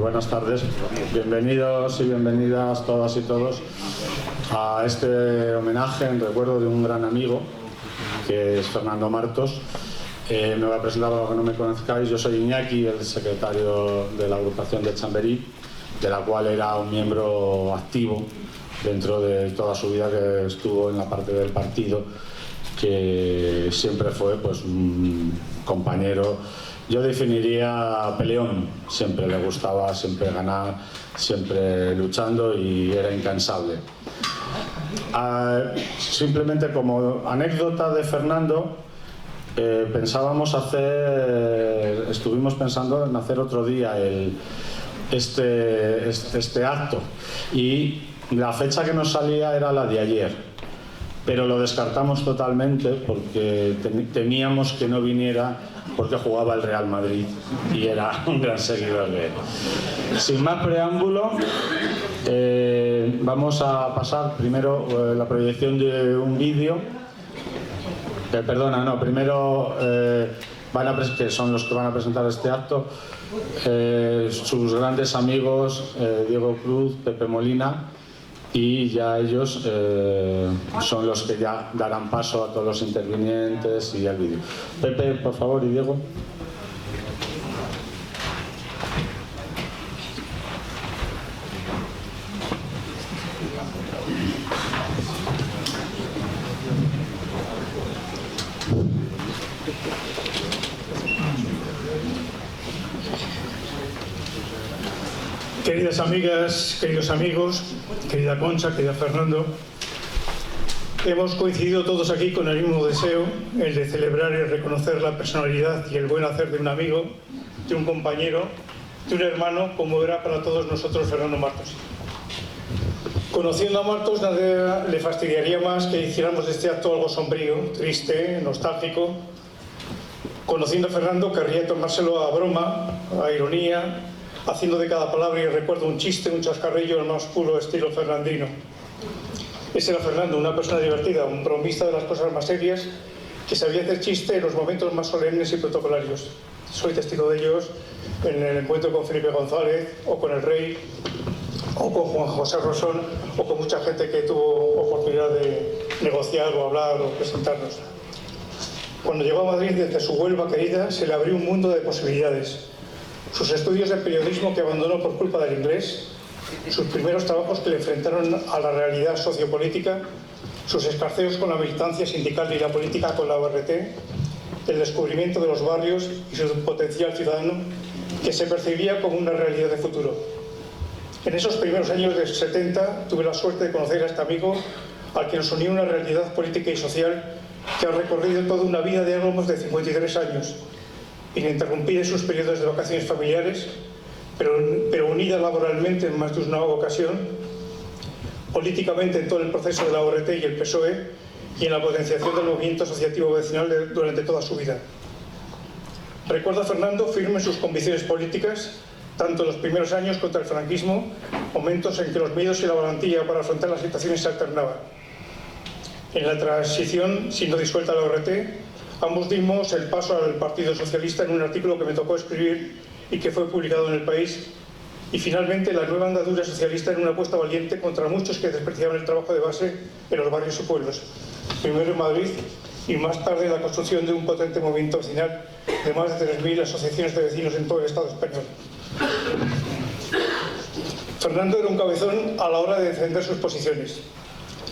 Buenas tardes, bienvenidos y bienvenidas todas y todos a este homenaje en recuerdo de un gran amigo que es Fernando Martos. Me voy a presentar para los que no me conozcáis. Yo soy Iñaki, el secretario de la agrupación de Chamberí, de la cual era un miembro activo dentro de toda su vida, que estuvo en la parte del partido, que siempre fue pues un compañero. Yo definiría peleón, siempre le gustaba, siempre ganar, siempre luchando y era incansable. Simplemente como anécdota de Fernando, estuvimos pensando en hacer otro día este acto, y la fecha que nos salía era la de ayer, pero lo descartamos totalmente porque temíamos que no viniera, porque jugaba el Real Madrid y era un gran seguidor de él. Sin más preámbulo, vamos a pasar primero la proyección de un vídeo. Primero que son los que van a presentar este acto, sus grandes amigos Diego Cruz, Pepe Molina, y ya ellos son los que ya darán paso a todos los intervinientes y al vídeo. Pepe, por favor, y Diego. Queridas amigas, queridos amigos, querida Concha, querida Fernando, hemos coincidido todos aquí con el mismo deseo, el de celebrar y reconocer la personalidad y el buen hacer de un amigo, de un compañero, de un hermano, como era para todos nosotros Fernando Martos. Conociendo a Martos, nadie le fastidiaría más que hiciéramos de este acto algo sombrío, triste, nostálgico. Conociendo a Fernando, querría tomárselo a broma, a ironía, haciendo de cada palabra y recuerdo un chiste, un chascarrillo, el más puro estilo fernandino. Ese era Fernando, una persona divertida, un bromista de las cosas más serias, que sabía hacer chiste en los momentos más solemnes y protocolarios. Soy testigo de ellos en el encuentro con Felipe González, o con el Rey, o con Juan José Rosón, o con mucha gente que tuvo oportunidad de negociar o hablar o presentarnos. Cuando llegó a Madrid desde su Huelva querida, se le abrió un mundo de posibilidades. Sus estudios de periodismo, que abandonó por culpa del inglés, sus primeros trabajos que le enfrentaron a la realidad sociopolítica, sus escarceos con la militancia sindical y la política con la ORT, el descubrimiento de los barrios y su potencial ciudadano, que se percibía como una realidad de futuro. En esos primeros años de 70 tuve la suerte de conocer a este amigo, al que nos unió una realidad política y social que ha recorrido toda una vida de algo más de 53 años, ininterrumpida en sus periodos de vacaciones familiares, pero unida laboralmente en más de una ocasión, políticamente en todo el proceso de la ORT y el PSOE, y en la potenciación del movimiento asociativo vecinal durante toda su vida. Recuerdo a Fernando firme en sus convicciones políticas, tanto en los primeros años contra el franquismo, momentos en que los medios y la valentía para afrontar las situaciones se alternaban. En la transición, siendo disuelta la ORT, ambos dimos el paso al Partido Socialista en un artículo que me tocó escribir y que fue publicado en El País, y finalmente la nueva andadura socialista en una apuesta valiente contra muchos que despreciaban el trabajo de base en los barrios y pueblos, primero en Madrid y más tarde la construcción de un potente movimiento vecinal de más de 3.000 asociaciones de vecinos en todo el Estado español. Fernando era un cabezón a la hora de defender sus posiciones.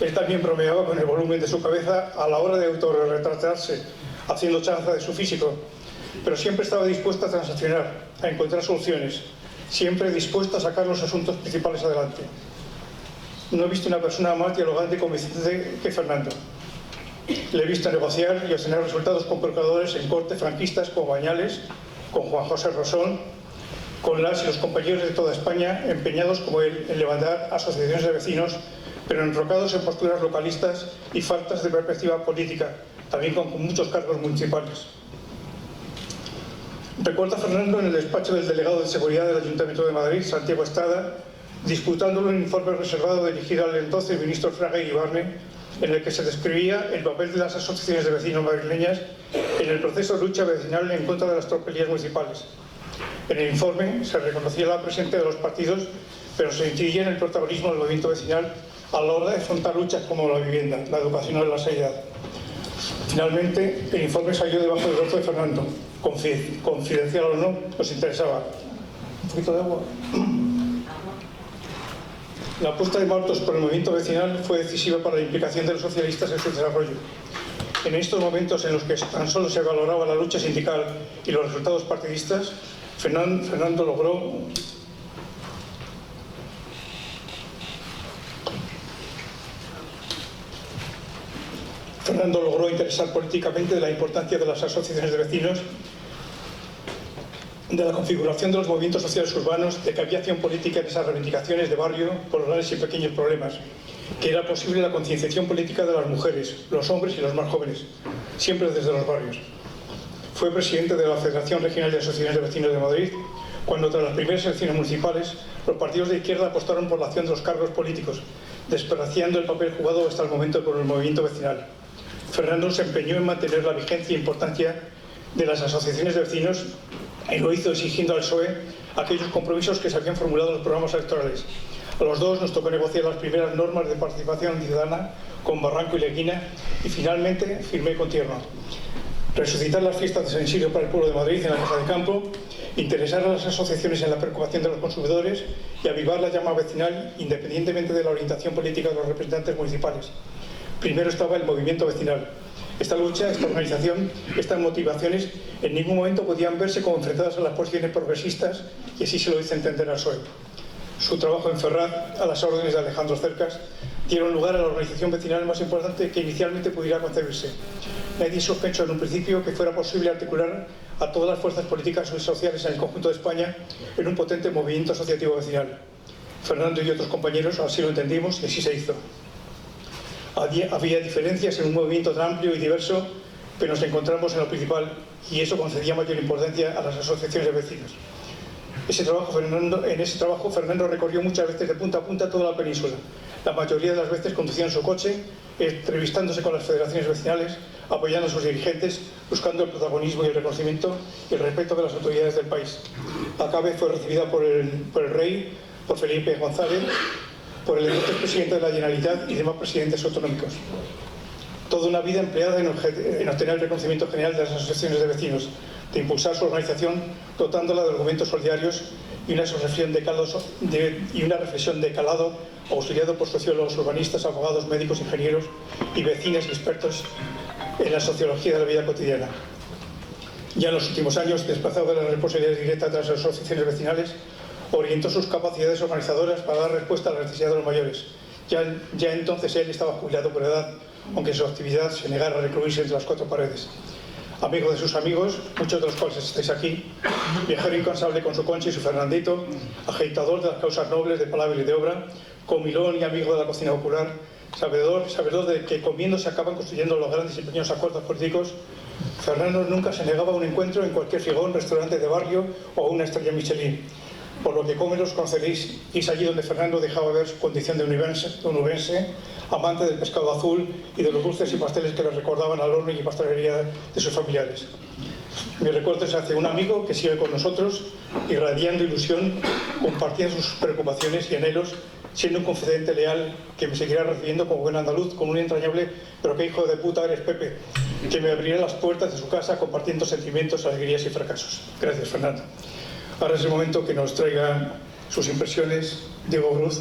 Él también bromeaba con el volumen de su cabeza a la hora de autorretratarse, haciendo chanza de su físico, pero siempre estaba dispuesto a transaccionar, a encontrar soluciones, siempre dispuesto a sacar los asuntos principales adelante. No he visto una persona más dialogante y convincente que Fernando. Le he visto negociar y obtener resultados con procuradores en corte franquistas con Bañales, con Juan José Rosón, con las y los compañeros de toda España empeñados como él en levantar asociaciones de vecinos, pero enrocados en posturas localistas y faltas de perspectiva política, también con muchos cargos municipales. Recuerda Fernando en el despacho del delegado de Seguridad del Ayuntamiento de Madrid, Santiago Estrada, disputándolo un informe reservado dirigido al entonces ministro Fraga Iribarne, en el que se describía el papel de las asociaciones de vecinos madrileñas en el proceso de lucha vecinal en contra de las tropelías municipales. En el informe se reconocía la presencia de los partidos, pero se incidía en el protagonismo del movimiento vecinal a la hora de afrontar luchas como la vivienda, la educación o la sanidad. Finalmente, el informe salió debajo del brazo de Fernando. Confidencial o no, nos interesaba. Un poquito de agua. La apuesta de Martos por el movimiento vecinal fue decisiva para la implicación de los socialistas en su desarrollo. En estos momentos en los que tan solo se valoraba la lucha sindical y los resultados partidistas, Fernando logró interesar políticamente de la importancia de las asociaciones de vecinos, de la configuración de los movimientos sociales urbanos, de que había acción política en esas reivindicaciones de barrio por los grandes y pequeños problemas, que era posible la concienciación política de las mujeres, los hombres y los más jóvenes, siempre desde los barrios. Fue presidente de la Federación Regional de Asociaciones de Vecinos de Madrid, cuando tras las primeras elecciones municipales los partidos de izquierda apostaron por la acción de los cargos políticos, despreciando el papel jugado hasta el momento por el movimiento vecinal. Fernando se empeñó en mantener la vigencia e importancia de las asociaciones de vecinos y lo hizo exigiendo al PSOE aquellos compromisos que se habían formulado en los programas electorales. A los dos nos tocó negociar las primeras normas de participación ciudadana con Barranco y Leguina y finalmente firmé con Tierno. Resucitar las fiestas de San Isidro para el pueblo de Madrid en la Casa de Campo, interesar a las asociaciones en la preocupación de los consumidores y avivar la llama vecinal independientemente de la orientación política de los representantes municipales. Primero estaba el movimiento vecinal. Esta lucha, esta organización, estas motivaciones en ningún momento podían verse como enfrentadas a las posiciones progresistas y así se lo hizo entender al PSOE. Su trabajo en Ferraz, a las órdenes de Alejandro Cercas, dieron lugar a la organización vecinal más importante que inicialmente pudiera concebirse. Nadie sospechó en un principio que fuera posible articular a todas las fuerzas políticas y sociales en el conjunto de España en un potente movimiento asociativo vecinal. Fernando y otros compañeros así lo entendimos y así se hizo. Había diferencias en un movimiento tan amplio y diverso, pero nos encontramos en lo principal y eso concedía mayor importancia a las asociaciones de vecinos. En ese trabajo Fernando recorrió muchas veces de punta a punta toda la península. La mayoría de las veces conducía en su coche, entrevistándose con las federaciones vecinales, apoyando a sus dirigentes, buscando el protagonismo y el reconocimiento y el respeto de las autoridades del país. Acabe fue recibida por el rey, por Felipe González, por el entonces presidente de la Generalitat y demás presidentes autonómicos. Toda una vida empleada en obtener el reconocimiento general de las asociaciones de vecinos, de impulsar su organización, dotándola de argumentos solidarios y una reflexión de calado, auxiliado por sociólogos, urbanistas, abogados, médicos, ingenieros y vecinos y expertos en la sociología de la vida cotidiana. Ya en los últimos años, desplazado de las responsabilidades directas de las asociaciones vecinales, orientó sus capacidades organizadoras para dar respuesta a la necesidad de los mayores. Ya entonces él estaba jubilado por edad, aunque su actividad se negara a recluirse entre las cuatro paredes. Amigo de sus amigos, muchos de los cuales estáis aquí, viajero incansable con su Concha y su Fernandito, agitador de las causas nobles de palabra y de obra, comilón y amigo de la cocina popular, sabedor de que comiendo se acaban construyendo los grandes y pequeños acuerdos políticos. Fernando nunca se negaba a un encuentro en cualquier figón, restaurante de barrio o una estrella Michelin. Por lo que los conoceréis, y es allí donde Fernando dejaba ver su condición de onubense, amante del pescado azul y de los dulces y pasteles que le recordaban al horno y pastelería de sus familiares. Mi recuerdo es hacia un amigo que sigue con nosotros, irradiando ilusión, compartiendo sus preocupaciones y anhelos, siendo un confidente leal que me seguirá recibiendo como buen andaluz, con un entrañable "pero qué hijo de puta eres, Pepe", que me abrirá las puertas de su casa compartiendo sentimientos, alegrías y fracasos. Gracias, Fernando. Ahora es el momento que nos traiga sus impresiones Diego Cruz.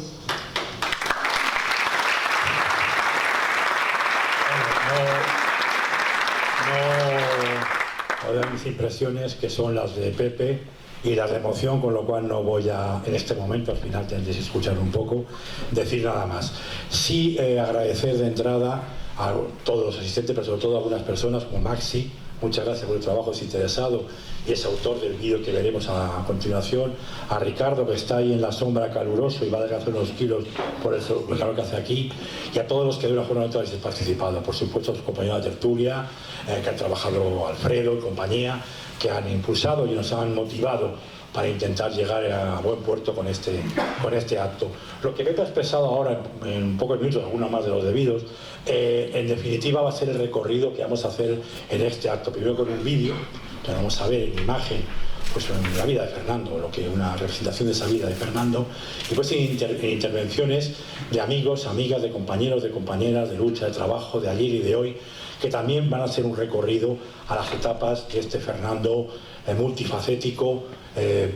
No de mis impresiones, que son las de Pepe y las de emoción, con lo cual no voy a, en este momento, al final tendréis que escuchar un poco, decir nada más. Sí agradecer de entrada a todos los asistentes, pero sobre todo a algunas personas como Maxi, muchas gracias por el trabajo desinteresado, y es autor del vídeo que veremos a continuación, a Ricardo, que está ahí en la sombra caluroso y va a adelgazar unos kilos por el calor que hace aquí, y a todos los que de una forma u otra habéis participado, por supuesto a los compañeros de tertulia, que han trabajado Alfredo y compañía, que han impulsado y nos han motivado para intentar llegar a buen puerto con este acto. Lo que Pepe ha expresado ahora en pocos minutos, algunos más de los debidos, en definitiva va a ser el recorrido que vamos a hacer en este acto. Primero con un vídeo, que vamos a ver en imagen pues en la vida de Fernando, lo que una representación de esa vida de Fernando, y después en intervenciones de amigos, amigas, de compañeros, de compañeras, de lucha, de trabajo, de ayer y de hoy, que también van a ser un recorrido a las etapas de este Fernando multifacético,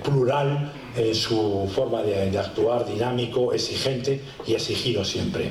plural en su forma de actuar, dinámico, exigente y exigido siempre.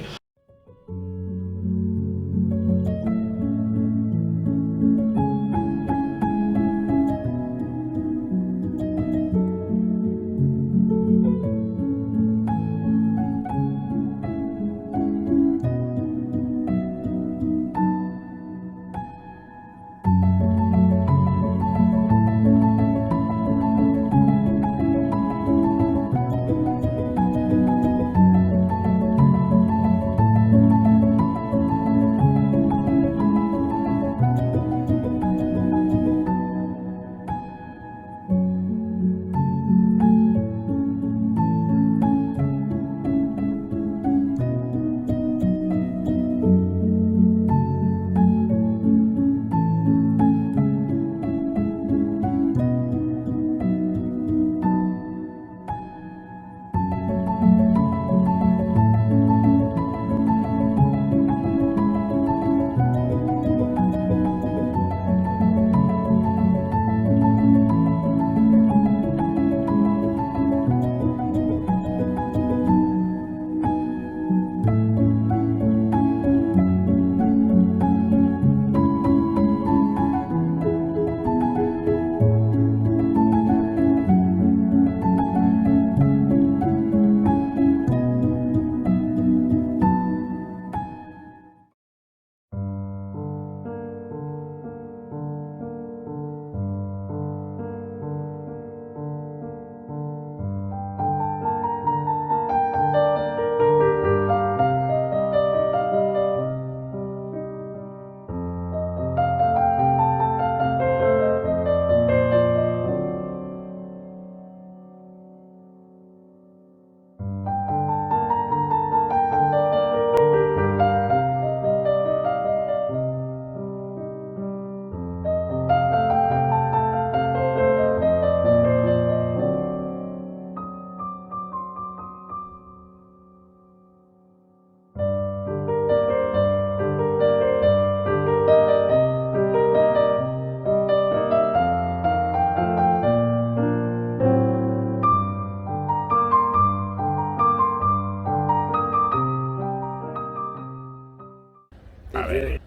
A ver.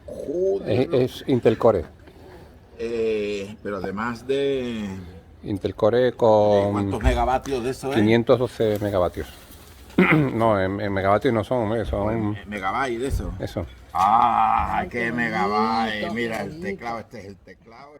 Joder, Es Intel Core. pero además de Intel Core con ¿cuántos megavatios de eso es? 512 megavatios. No, en megavatios no son, son Megabyte de eso. eso. ¡Ah, qué megabyte! Mira el teclado, este es el teclado.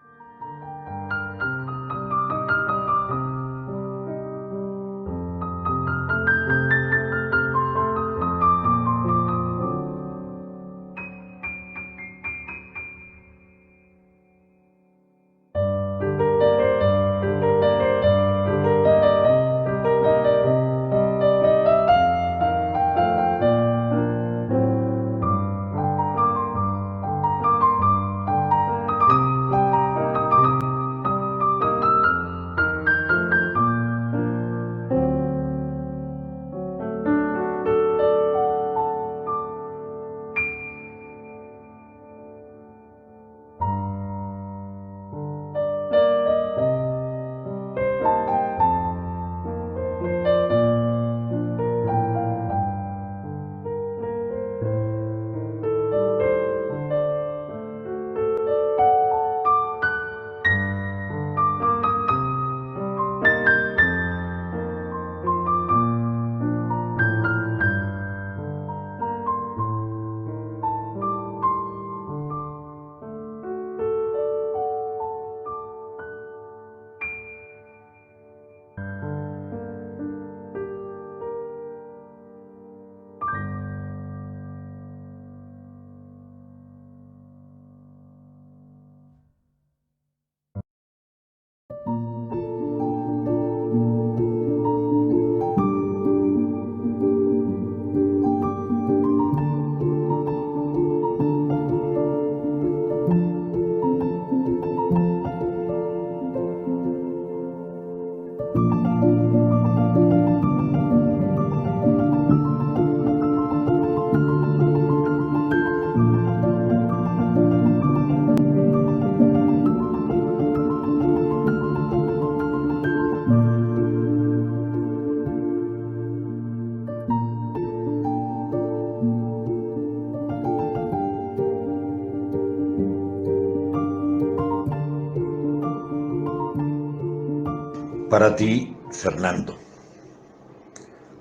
Para ti, Fernando.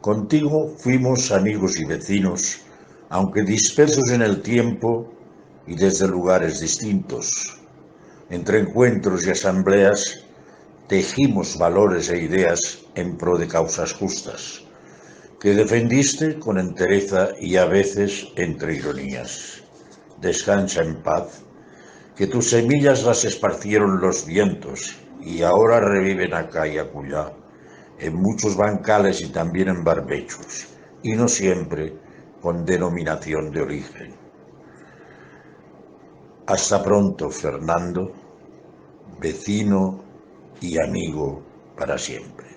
Contigo fuimos amigos y vecinos, aunque dispersos en el tiempo y desde lugares distintos. Entre encuentros y asambleas tejimos valores e ideas en pro de causas justas, que defendiste con entereza y a veces entre ironías. Descansa en paz, que tus semillas las esparcieron los vientos y ahora reviven acá y acullá, en muchos bancales y también en barbechos, y no siempre con denominación de origen. Hasta pronto, Fernando, vecino y amigo para siempre.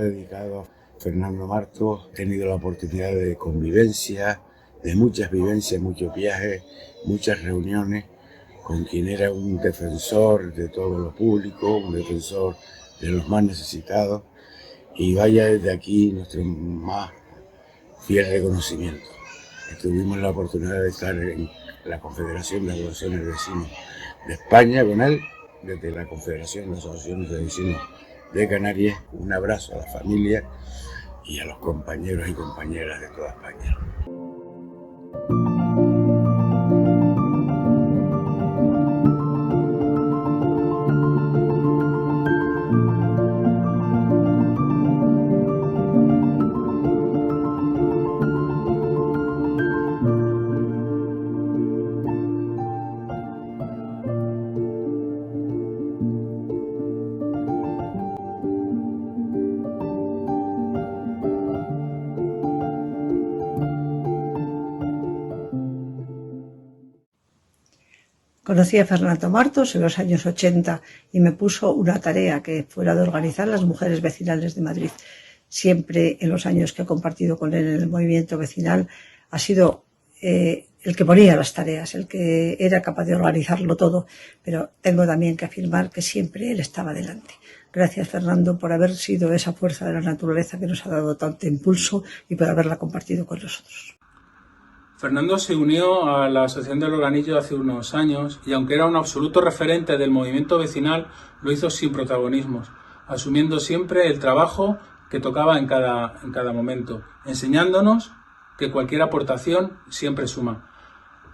Dedicado a Fernando Martos, he tenido la oportunidad de convivencia, de muchas vivencias, muchos viajes, muchas reuniones, con quien era un defensor de todo lo público, un defensor de los más necesitados, y vaya desde aquí nuestro más fiel reconocimiento. Tuvimos la oportunidad de estar en la Confederación de Asociaciones de Vecinos de España con él, desde la Confederación de Asociaciones de Vecinos de Canarias. Un abrazo a la familia y a los compañeros y compañeras de toda España. Conocí a Fernando Martos en los años 80 y me puso una tarea que fue la de organizar las mujeres vecinales de Madrid. Siempre en los años que he compartido con él en el movimiento vecinal ha sido el que ponía las tareas, el que era capaz de organizarlo todo, pero tengo también que afirmar que siempre él estaba delante. Gracias, Fernando, por haber sido esa fuerza de la naturaleza que nos ha dado tanto impulso y por haberla compartido con nosotros. Fernando se unió a la Asociación del Organillo hace unos años y aunque era un absoluto referente del movimiento vecinal, lo hizo sin protagonismos, asumiendo siempre el trabajo que tocaba en cada momento, enseñándonos que cualquier aportación siempre suma.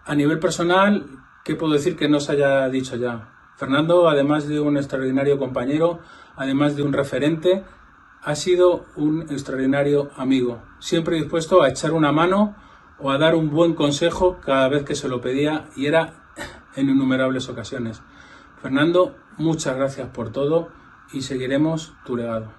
A nivel personal, ¿qué puedo decir que no se haya dicho ya? Fernando, además de un extraordinario compañero, además de un referente, ha sido un extraordinario amigo, siempre dispuesto a echar una mano o a dar un buen consejo cada vez que se lo pedía, y era en innumerables ocasiones. Fernando, muchas gracias por todo y seguiremos tu legado.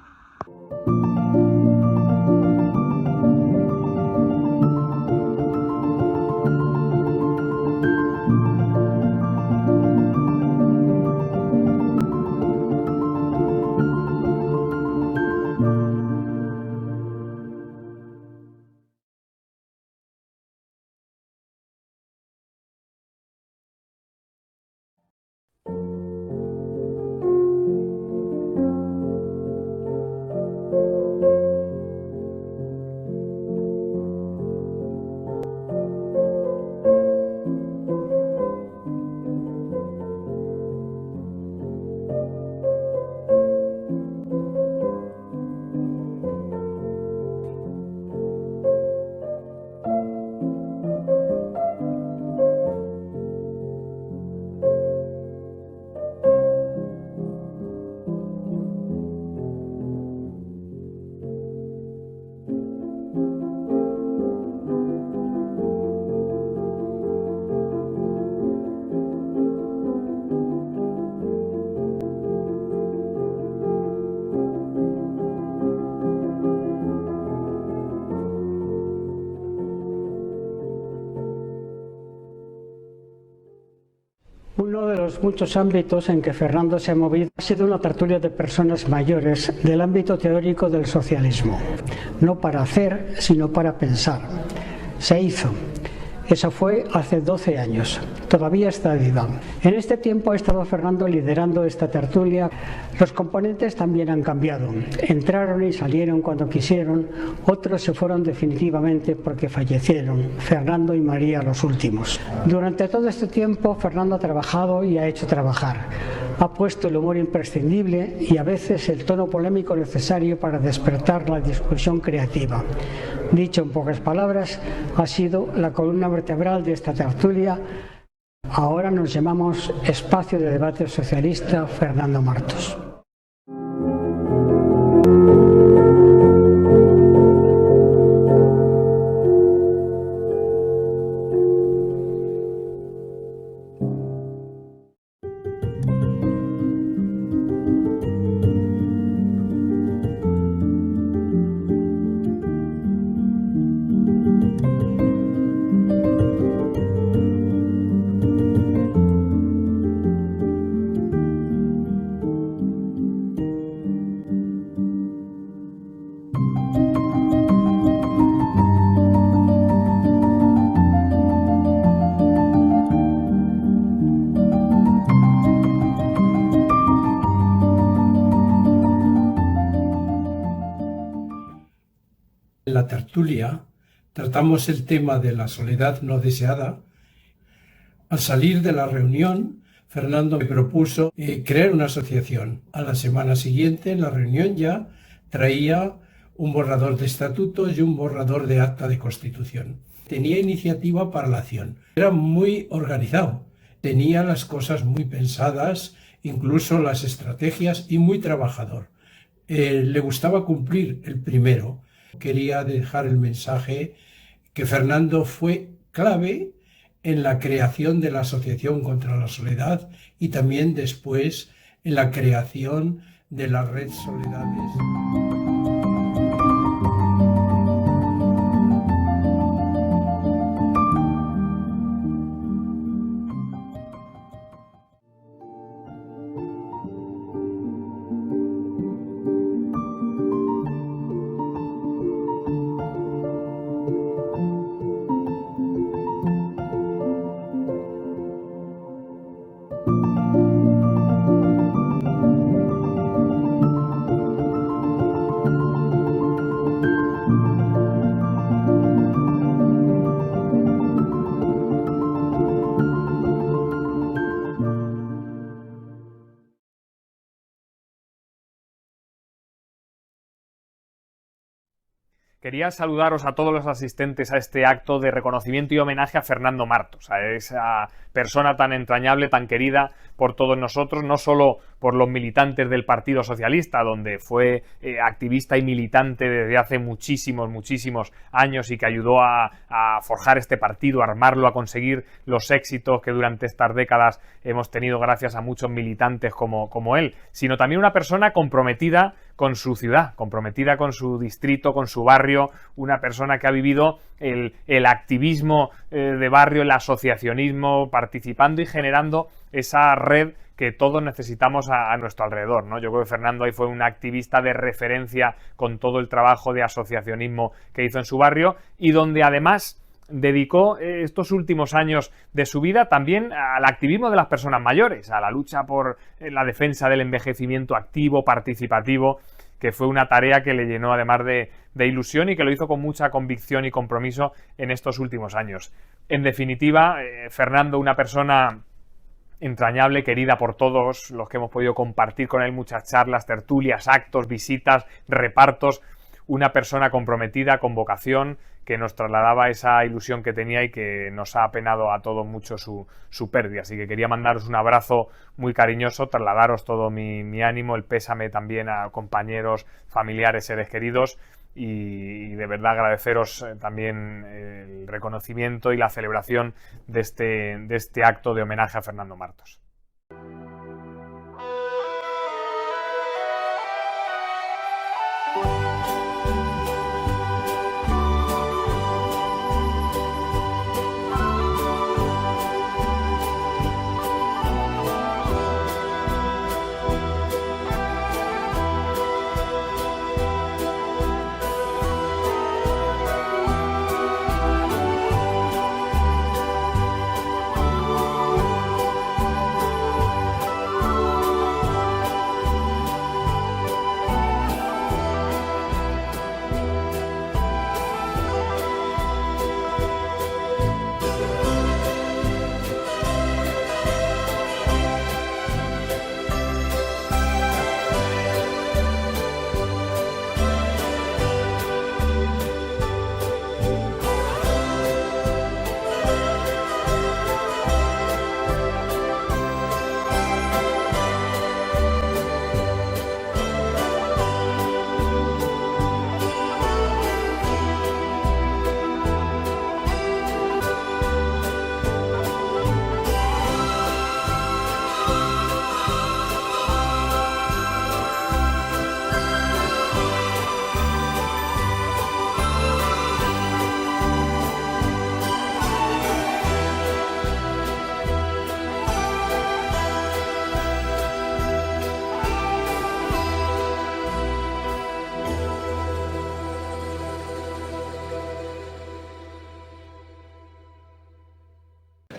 Uno de los muchos ámbitos en que Fernando se ha movido ha sido una tertulia de personas mayores del ámbito teórico del socialismo. No para hacer, sino para pensar. Se hizo. Eso fue hace 12 años. Todavía está viva. En este tiempo ha estado Fernando liderando esta tertulia. Los componentes también han cambiado. Entraron y salieron cuando quisieron. Otros se fueron definitivamente porque fallecieron. Fernando y María los últimos. Durante todo este tiempo Fernando ha trabajado y ha hecho trabajar. Ha puesto el humor imprescindible y a veces el tono polémico necesario para despertar la discusión creativa. Dicho en pocas palabras, ha sido la columna vertebral de esta tertulia. Ahora nos llamamos Espacio de Debate Socialista Fernando Martos. En la tertulia tratamos el tema de la soledad no deseada. Al salir de la reunión, Fernando me propuso crear una asociación. A la semana siguiente, en la reunión ya traía un borrador de estatutos y un borrador de acta de constitución. Tenía iniciativa para la acción. Era muy organizado. Tenía las cosas muy pensadas, incluso las estrategias, y muy trabajador. Le gustaba cumplir el primero. Quería dejar el mensaje que Fernando fue clave en la creación de la Asociación contra la Soledad y también después en la creación de la Red Soledades. Quería saludaros a todos los asistentes a este acto de reconocimiento y homenaje a Fernando Martos, a esa persona tan entrañable, tan querida por todos nosotros, no solo por los militantes del Partido Socialista, donde fue activista y militante desde hace muchísimos años y que ayudó a forjar este partido, a armarlo, a conseguir los éxitos que durante estas décadas hemos tenido gracias a muchos militantes como él, sino también una persona comprometida con su ciudad, comprometida con su distrito, con su barrio, una persona que ha vivido el activismo de barrio, el asociacionismo, participando y generando esa red que todos necesitamos a nuestro alrededor, ¿no? Yo creo que Fernando ahí fue un activista de referencia con todo el trabajo de asociacionismo que hizo en su barrio y donde además dedicó estos últimos años de su vida también al activismo de las personas mayores, a la lucha por la defensa del envejecimiento activo, participativo, que fue una tarea que le llenó además de ilusión y que lo hizo con mucha convicción y compromiso en estos últimos años. En definitiva, Fernando, una persona entrañable, querida por todos los que hemos podido compartir con él muchas charlas, tertulias, actos, visitas, repartos, una persona comprometida, con vocación, que nos trasladaba esa ilusión que tenía y que nos ha apenado a todos mucho su pérdida. Así que quería mandaros un abrazo muy cariñoso, trasladaros todo mi ánimo, el pésame también a compañeros, familiares, seres queridos y de verdad agradeceros también el reconocimiento y la celebración de este acto de homenaje a Fernando Martos.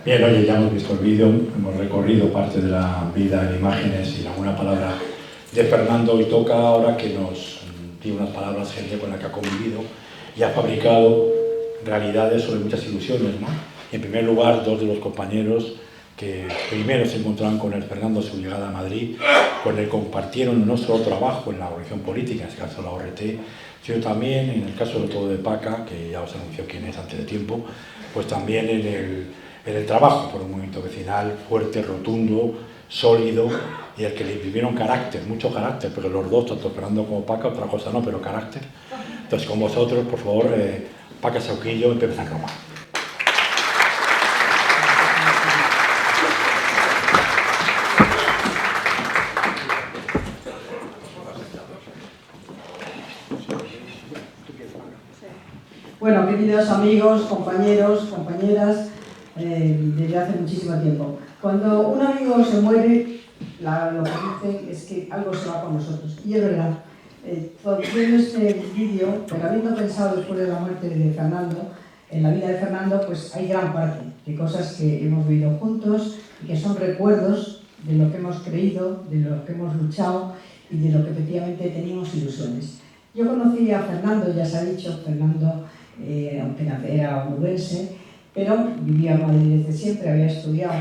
Bien, oye, ya hemos visto el vídeo, hemos recorrido parte de la vida en imágenes y alguna palabra de Fernando, y toca ahora que nos diga unas palabras, gente con la que ha convivido y ha fabricado realidades sobre muchas ilusiones, ¿no? Y en primer lugar, dos de los compañeros que primero se encontraron con el Fernando a su llegada a Madrid, con el que compartieron no solo trabajo en la organización política, en este caso la ORT, sino también, en el caso sobre todo de Paca, que ya os anunció quién es antes de tiempo, pues también en el trabajo por un movimiento vecinal fuerte, rotundo, sólido, y el que le vivieron carácter, mucho carácter, pero los dos, tanto Fernando como Paca, otra cosa no, pero carácter. Entonces, con vosotros, por favor, Paca Sauquillo y Pepe San Román. Bueno, queridos amigos, compañeros, compañeras, desde hace muchísimo tiempo. Cuando un amigo se muere, lo que dicen es que algo se va con nosotros. Y es verdad. Viendo este vídeo, pero habiendo pensado después de la muerte de Fernando, en la vida de Fernando, pues hay gran parte de cosas que hemos vivido juntos y que son recuerdos de lo que hemos creído, de lo que hemos luchado y de lo que efectivamente teníamos ilusiones. Yo conocí a Fernando, ya se ha dicho, Fernando, aunque era onubense, pero vivía en Madrid desde siempre, había estudiado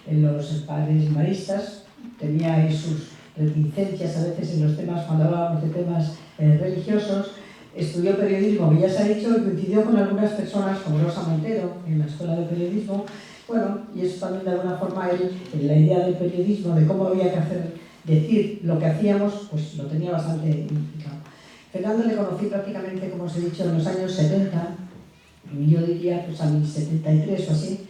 en los padres maristas, tenía ahí sus reticencias a veces en los temas, cuando hablábamos de temas religiosos, estudió periodismo, que ya se ha dicho, y coincidió con algunas personas como Rosa Montero en la Escuela de Periodismo. Bueno, y eso también de alguna forma él, en la idea del periodismo, de cómo había que decir lo que hacíamos, pues lo tenía bastante implicado. Fernando le conocí prácticamente, como os he dicho, en los años 70, yo diría pues a mis 73 o así.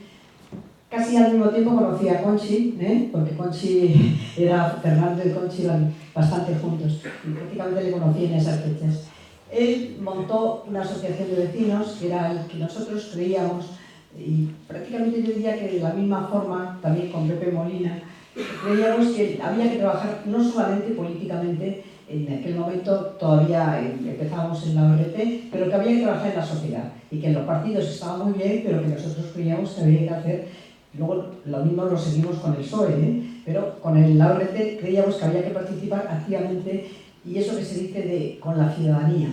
Casi al mismo tiempo conocí a Conchi, porque Conchi era, Fernando y Conchi iban bastante juntos, y prácticamente le conocí en esas fechas. Él montó una asociación de vecinos, que era el que nosotros creíamos, y prácticamente yo diría que de la misma forma, también con Pepe Molina, creíamos que había que trabajar no solamente políticamente. En aquel momento todavía empezábamos en la ORT, pero que había que trabajar en la sociedad y que en los partidos estaba muy bien, pero que nosotros creíamos que había que hacer. Luego lo mismo lo seguimos con el PSOE, pero con la ORT creíamos que había que participar activamente, y eso que se dice con la ciudadanía.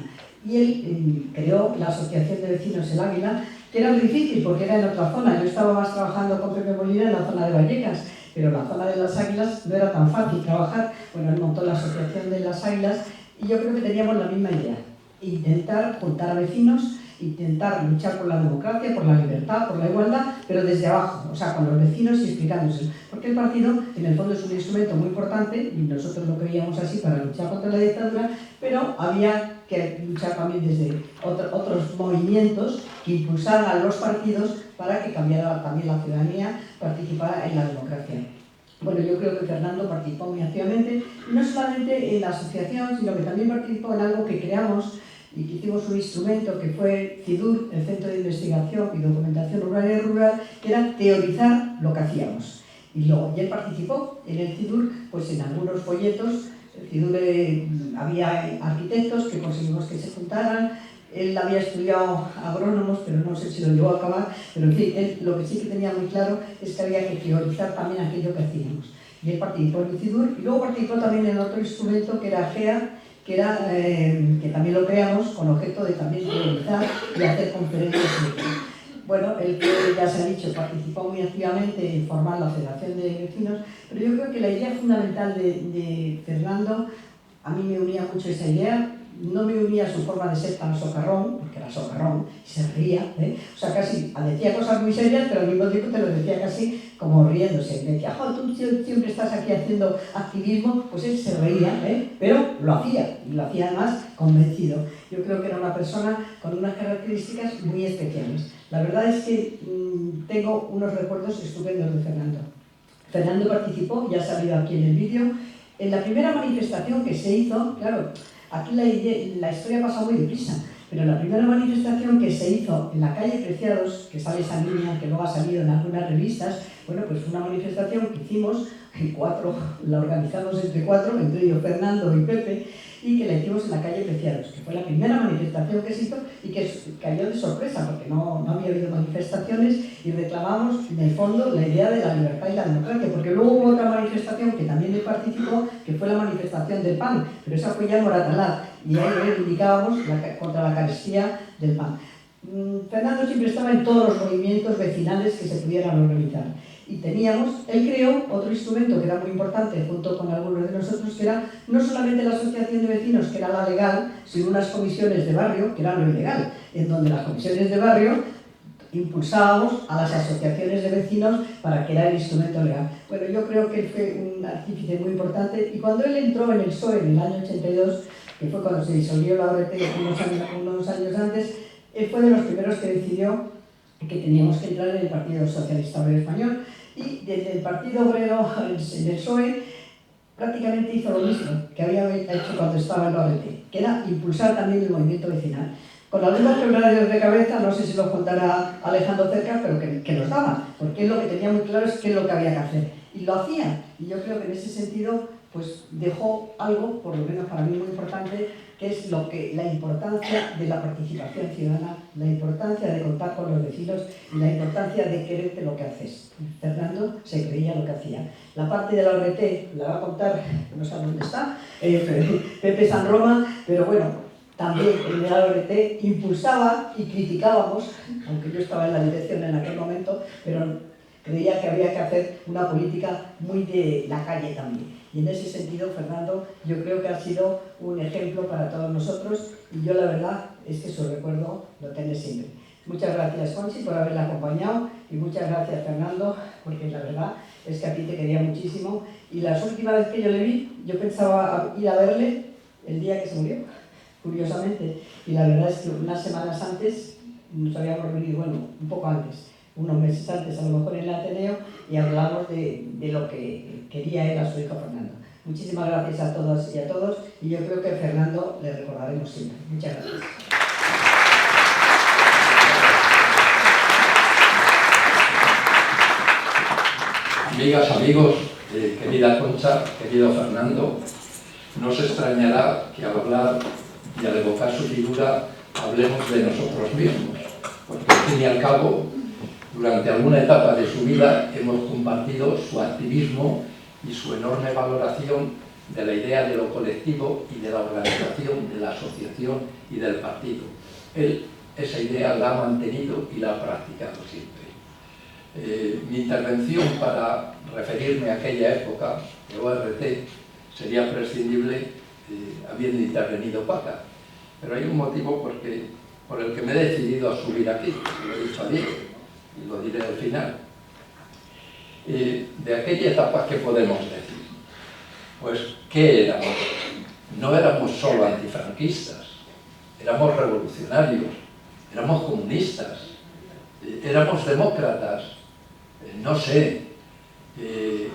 Y él creó la Asociación de Vecinos El Águila, que era muy difícil porque era en otra zona. Yo estaba más trabajando con Pepe Molina en la zona de Vallecas, pero la zona de las Águilas no era tan fácil trabajar. Bueno, él montó la Asociación de las Águilas y yo creo que teníamos la misma idea: intentar juntar a vecinos, intentar luchar por la democracia, por la libertad, por la igualdad, pero desde abajo, o sea, con los vecinos y explicándose. Porque el partido, en el fondo, es un instrumento muy importante, y nosotros lo creíamos así para luchar contra la dictadura, pero había que luchar también desde otros movimientos que impulsaran a los partidos para que cambiara también la ciudadanía, participara en la democracia. Bueno, yo creo que Fernando participó muy activamente, no solamente en la asociación, sino que también participó en algo que creamos y que hicimos un instrumento que fue CIDUR, el Centro de Investigación y Documentación Urbana y Rural, que era teorizar lo que hacíamos. Y él participó en el CIDUR, pues en algunos folletos. El CIDUR había arquitectos que conseguimos que se juntaran. Él había estudiado agrónomos, pero no sé si lo llegó a acabar, pero en fin, él lo que sí que tenía muy claro es que había que priorizar también aquello que hacíamos. Y él participó en el CIDUR, y luego participó también en otro instrumento que era GEA, que también lo creamos con objeto de también priorizar y hacer conferencias. Bueno, él, ya se ha dicho, participó muy activamente en formar la Federación de Vecinos, pero yo creo que la idea fundamental de Fernando, a mí me unía mucho esa idea. No me unía su forma de ser tan socarrón, porque era socarrón y se reía, o sea, casi decía cosas muy serias, pero al mismo tiempo te lo decía casi como riéndose. Me decía, tú siempre estás aquí haciendo activismo, pues él se reía, pero lo hacía, y lo hacía además convencido. Yo creo que era una persona con unas características muy especiales. La verdad es que tengo unos recuerdos estupendos de Fernando. Fernando participó, ya ha salido aquí en el vídeo, en la primera manifestación que se hizo. Claro, aquí la historia ha pasado muy deprisa, pero la primera manifestación que se hizo en la calle Preciados, que sale esa niña que luego ha salido en algunas revistas, bueno, pues fue una manifestación que hicimos 4, la organizamos entre 4, entre ellos Fernando y Pepe, y que la hicimos en la calle Preciados, que fue la primera manifestación que se hizo y que cayó de sorpresa porque no había habido manifestaciones, y reclamamos en el fondo la idea de la libertad y la democracia, porque luego hubo otra manifestación que también participó, que fue la manifestación del pan, pero esa fue ya en Moratalá, y ahí reivindicábamos contra la carestía del pan. Fernando siempre estaba en todos los movimientos vecinales que se pudieran organizar. Y él creó otro instrumento que era muy importante junto con algunos de nosotros, que era no solamente la asociación de vecinos, que era la legal, sino unas comisiones de barrio, que era lo ilegal, en donde las comisiones de barrio impulsábamos a las asociaciones de vecinos para que era el instrumento legal. Bueno, yo creo que él fue un artífice muy importante, y cuando él entró en el PSOE en el año 82, que fue cuando se disolvió la ORT unos años antes, él fue de los primeros que decidió que teníamos que entrar en el Partido Socialista Obrero Español, y desde el Partido Obrero en el PSOE prácticamente hizo lo mismo que había hecho cuando estaba en la ORT, que era impulsar también el movimiento vecinal. Con algunos quebraderos de cabeza, no sé si lo contará Alejandro Cercas, pero que nos daba, porque él lo que tenía muy claro es qué es lo que había que hacer, y lo hacía. Y yo creo que en ese sentido pues dejó algo, por lo menos para mí muy importante, que es la importancia de la participación ciudadana, la importancia de contar con los vecinos y la importancia de quererte lo que haces. Fernando se creía lo que hacía. La parte de la ORT la va a contar, no sé dónde está, Pepe San Roma, pero bueno, también en la ORT impulsaba y criticábamos, aunque yo estaba en la dirección en aquel momento, pero creía que había que hacer una política muy de la calle también. Y en ese sentido, Fernando, yo creo que ha sido un ejemplo para todos nosotros, y yo la verdad es que su recuerdo lo tendré siempre. Muchas gracias, Conchi, por haberla acompañado, y muchas gracias, Fernando, porque la verdad es que a ti te quería muchísimo, y la última vez que yo le vi, yo pensaba ir a verle el día que se murió, curiosamente, y la verdad es que unas semanas antes nos habíamos reunido, bueno, un poco antes, unos meses antes, a lo mejor en el Ateneo, y hablamos de lo que quería él a su hijo Fernando. Muchísimas gracias a todas y a todos, y yo creo que a Fernando le recordaremos siempre. Muchas gracias. Amigas, amigos, querida Concha, querido Fernando, no os extrañará que al hablar y al evocar su figura hablemos de nosotros mismos, porque al fin y al cabo, durante alguna etapa de su vida hemos compartido su activismo y su enorme valoración de la idea de lo colectivo y de la organización, de la asociación y del partido. Él esa idea la ha mantenido y la ha practicado siempre. Mi intervención para referirme a aquella época de ORT sería prescindible habiendo intervenido Paca, pero hay un motivo por el que me he decidido a subir aquí, lo he dicho a Diego y lo diré al final. De aquella etapa, ¿qué podemos decir? Pues, ¿qué éramos? No éramos solo antifranquistas, éramos revolucionarios, éramos comunistas, éramos demócratas, no sé,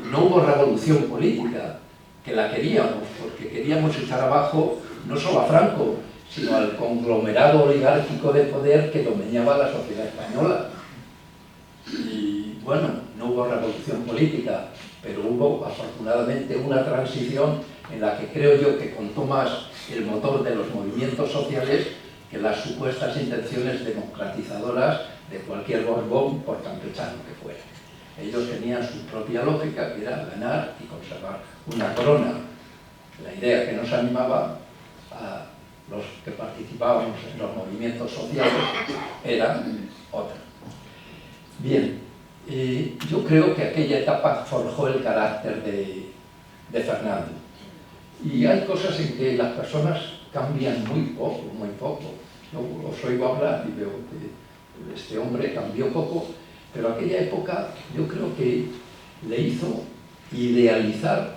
no hubo revolución política, que la queríamos, porque queríamos echar abajo no solo a Franco, sino al conglomerado oligárquico de poder que dominaba la sociedad española. Y bueno, no hubo revolución política, pero hubo afortunadamente una transición en la que creo yo que contó más el motor de los movimientos sociales que las supuestas intenciones democratizadoras de cualquier Borbón, por campechano que fuera. Ellos tenían su propia lógica, que era ganar y conservar una corona. La idea que nos animaba a los que participábamos en los movimientos sociales era otra. Bien, yo creo que aquella etapa forjó el carácter de Fernando. Y hay cosas en que las personas cambian muy poco, muy poco. Yo os oigo hablar y veo que este hombre cambió poco, pero aquella época yo creo que le hizo idealizar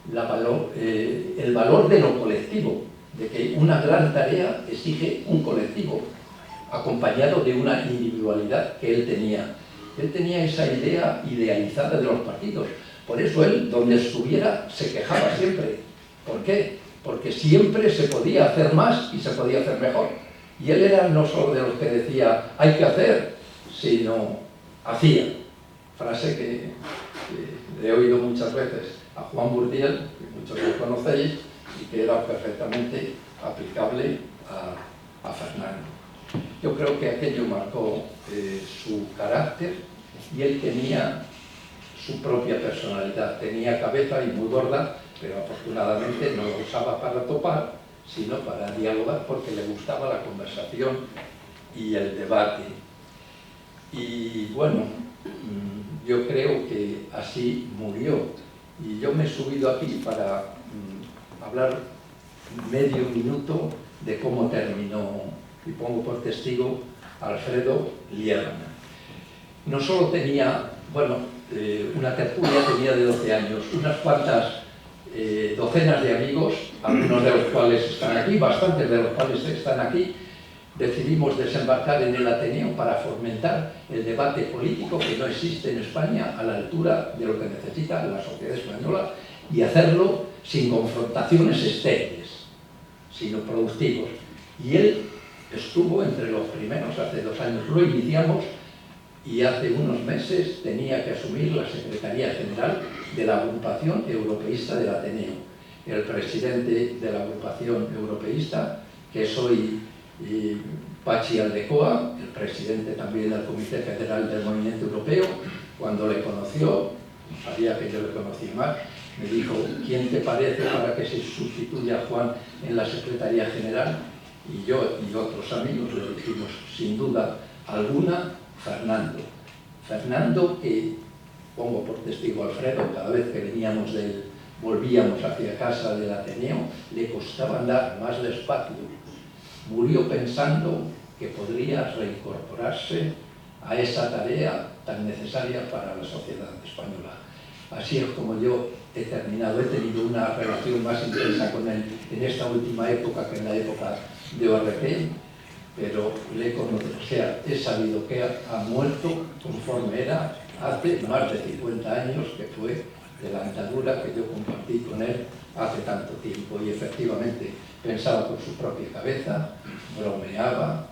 el valor de lo colectivo, de que una gran tarea exige un colectivo, acompañado de una individualidad que él tenía. Él tenía esa idea idealizada de los partidos. Por eso él, donde estuviera, se quejaba siempre. ¿Por qué? Porque siempre se podía hacer más y se podía hacer mejor. Y él era no solo de los que decía hay que hacer, sino hacía. Frase que he oído muchas veces a Juan Burdiel, que muchos lo conocéis, y que era perfectamente aplicable a Fernando. Yo creo que aquello marcó su carácter y él tenía su propia personalidad. Tenía cabeza y muy gorda, pero afortunadamente no lo usaba para topar, sino para dialogar, porque le gustaba la conversación y el debate. Y bueno, yo creo que así murió. Y yo me he subido aquí para hablar medio minuto de cómo terminó, y pongo por testigo a Alfredo Liébana. No solo tenía, bueno, una tertulia, tenía de 12 años, unas cuantas docenas de amigos, algunos de los cuales están aquí, bastantes de los cuales están aquí. Decidimos desembarcar en el Ateneo para fomentar el debate político que no existe en España a la altura de lo que necesita la sociedad española, y hacerlo sin confrontaciones estériles, sino productivos. Y él estuvo entre los primeros hace 2 años. Lo iniciamos y hace unos meses tenía que asumir la Secretaría General de la Agrupación Europeísta del Ateneo. El presidente de la Agrupación Europeísta, que soy Pachi Aldecoa, el presidente también del Comité Federal del Movimiento Europeo, cuando le conoció, sabía que yo le conocía más, me dijo: ¿quién te parece para que se sustituya a Juan en la Secretaría General? Y yo y otros amigos le dijimos, sin duda alguna, Fernando. Fernando, que pongo por testigo a Alfredo, cada vez que veníamos volvíamos hacia casa del Ateneo, le costaba andar más despacio. Murió pensando que podría reincorporarse a esa tarea tan necesaria para la sociedad española. Así es como yo he terminado. He tenido una relación más intensa con él en esta última época que en la época de ORP, pero le he conocido, o sea, he sabido que ha muerto conforme era hace más de 50 años, que fue de la andadura que yo compartí con él hace tanto tiempo. Y efectivamente pensaba con su propia cabeza, bromeaba,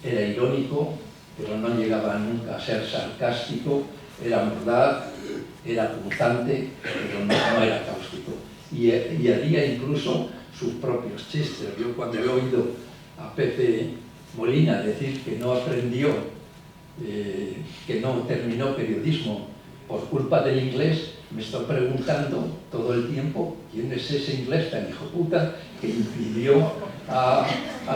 era irónico, pero no llegaba nunca a ser sarcástico, era mordaz, era punzante, pero no era cáustico. Y haría incluso sus propios chistes. Yo cuando he oído a Pepe Molina decir que no aprendió, que no terminó periodismo por culpa del inglés, me estoy preguntando todo el tiempo quién es ese inglés tan hijo puta que impidió a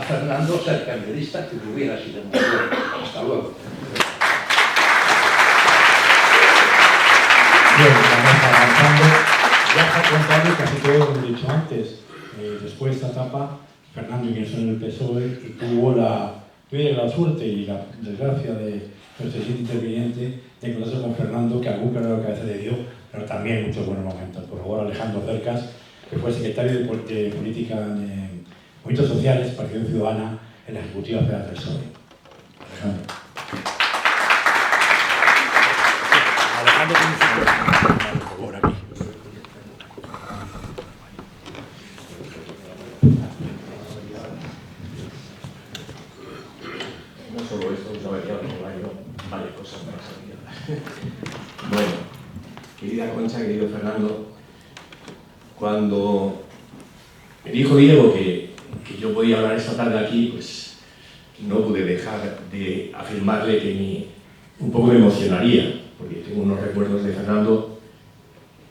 Fernando ser periodista, que hubiera sido muy bueno. Hasta luego. Bien, vamos avanzando. Ya se ha contado casi todo lo que he dicho antes. Después de esta etapa, Fernando ingresó en el PSOE y tuve la suerte y la desgracia de nuestro siguiente interviniente de encontrarse con Fernando, que algún periodo de cabeza le dio, pero también muchos buenos momentos. Por favor, Alejandro Cercas, que fue secretario de Política de Movimientos Sociales, Partido Ciudadana, en la Ejecutiva Federal del PSOE. Alejandro. Alejandro tiene su por aquí. No solo esto, no venía varias cosas más. Bueno, querida Concha, querido Fernando, cuando me dijo Diego que yo podía hablar esta tarde aquí, pues no pude dejar de afirmarle que un poco me emocionaría, porque tengo unos recuerdos de Fernando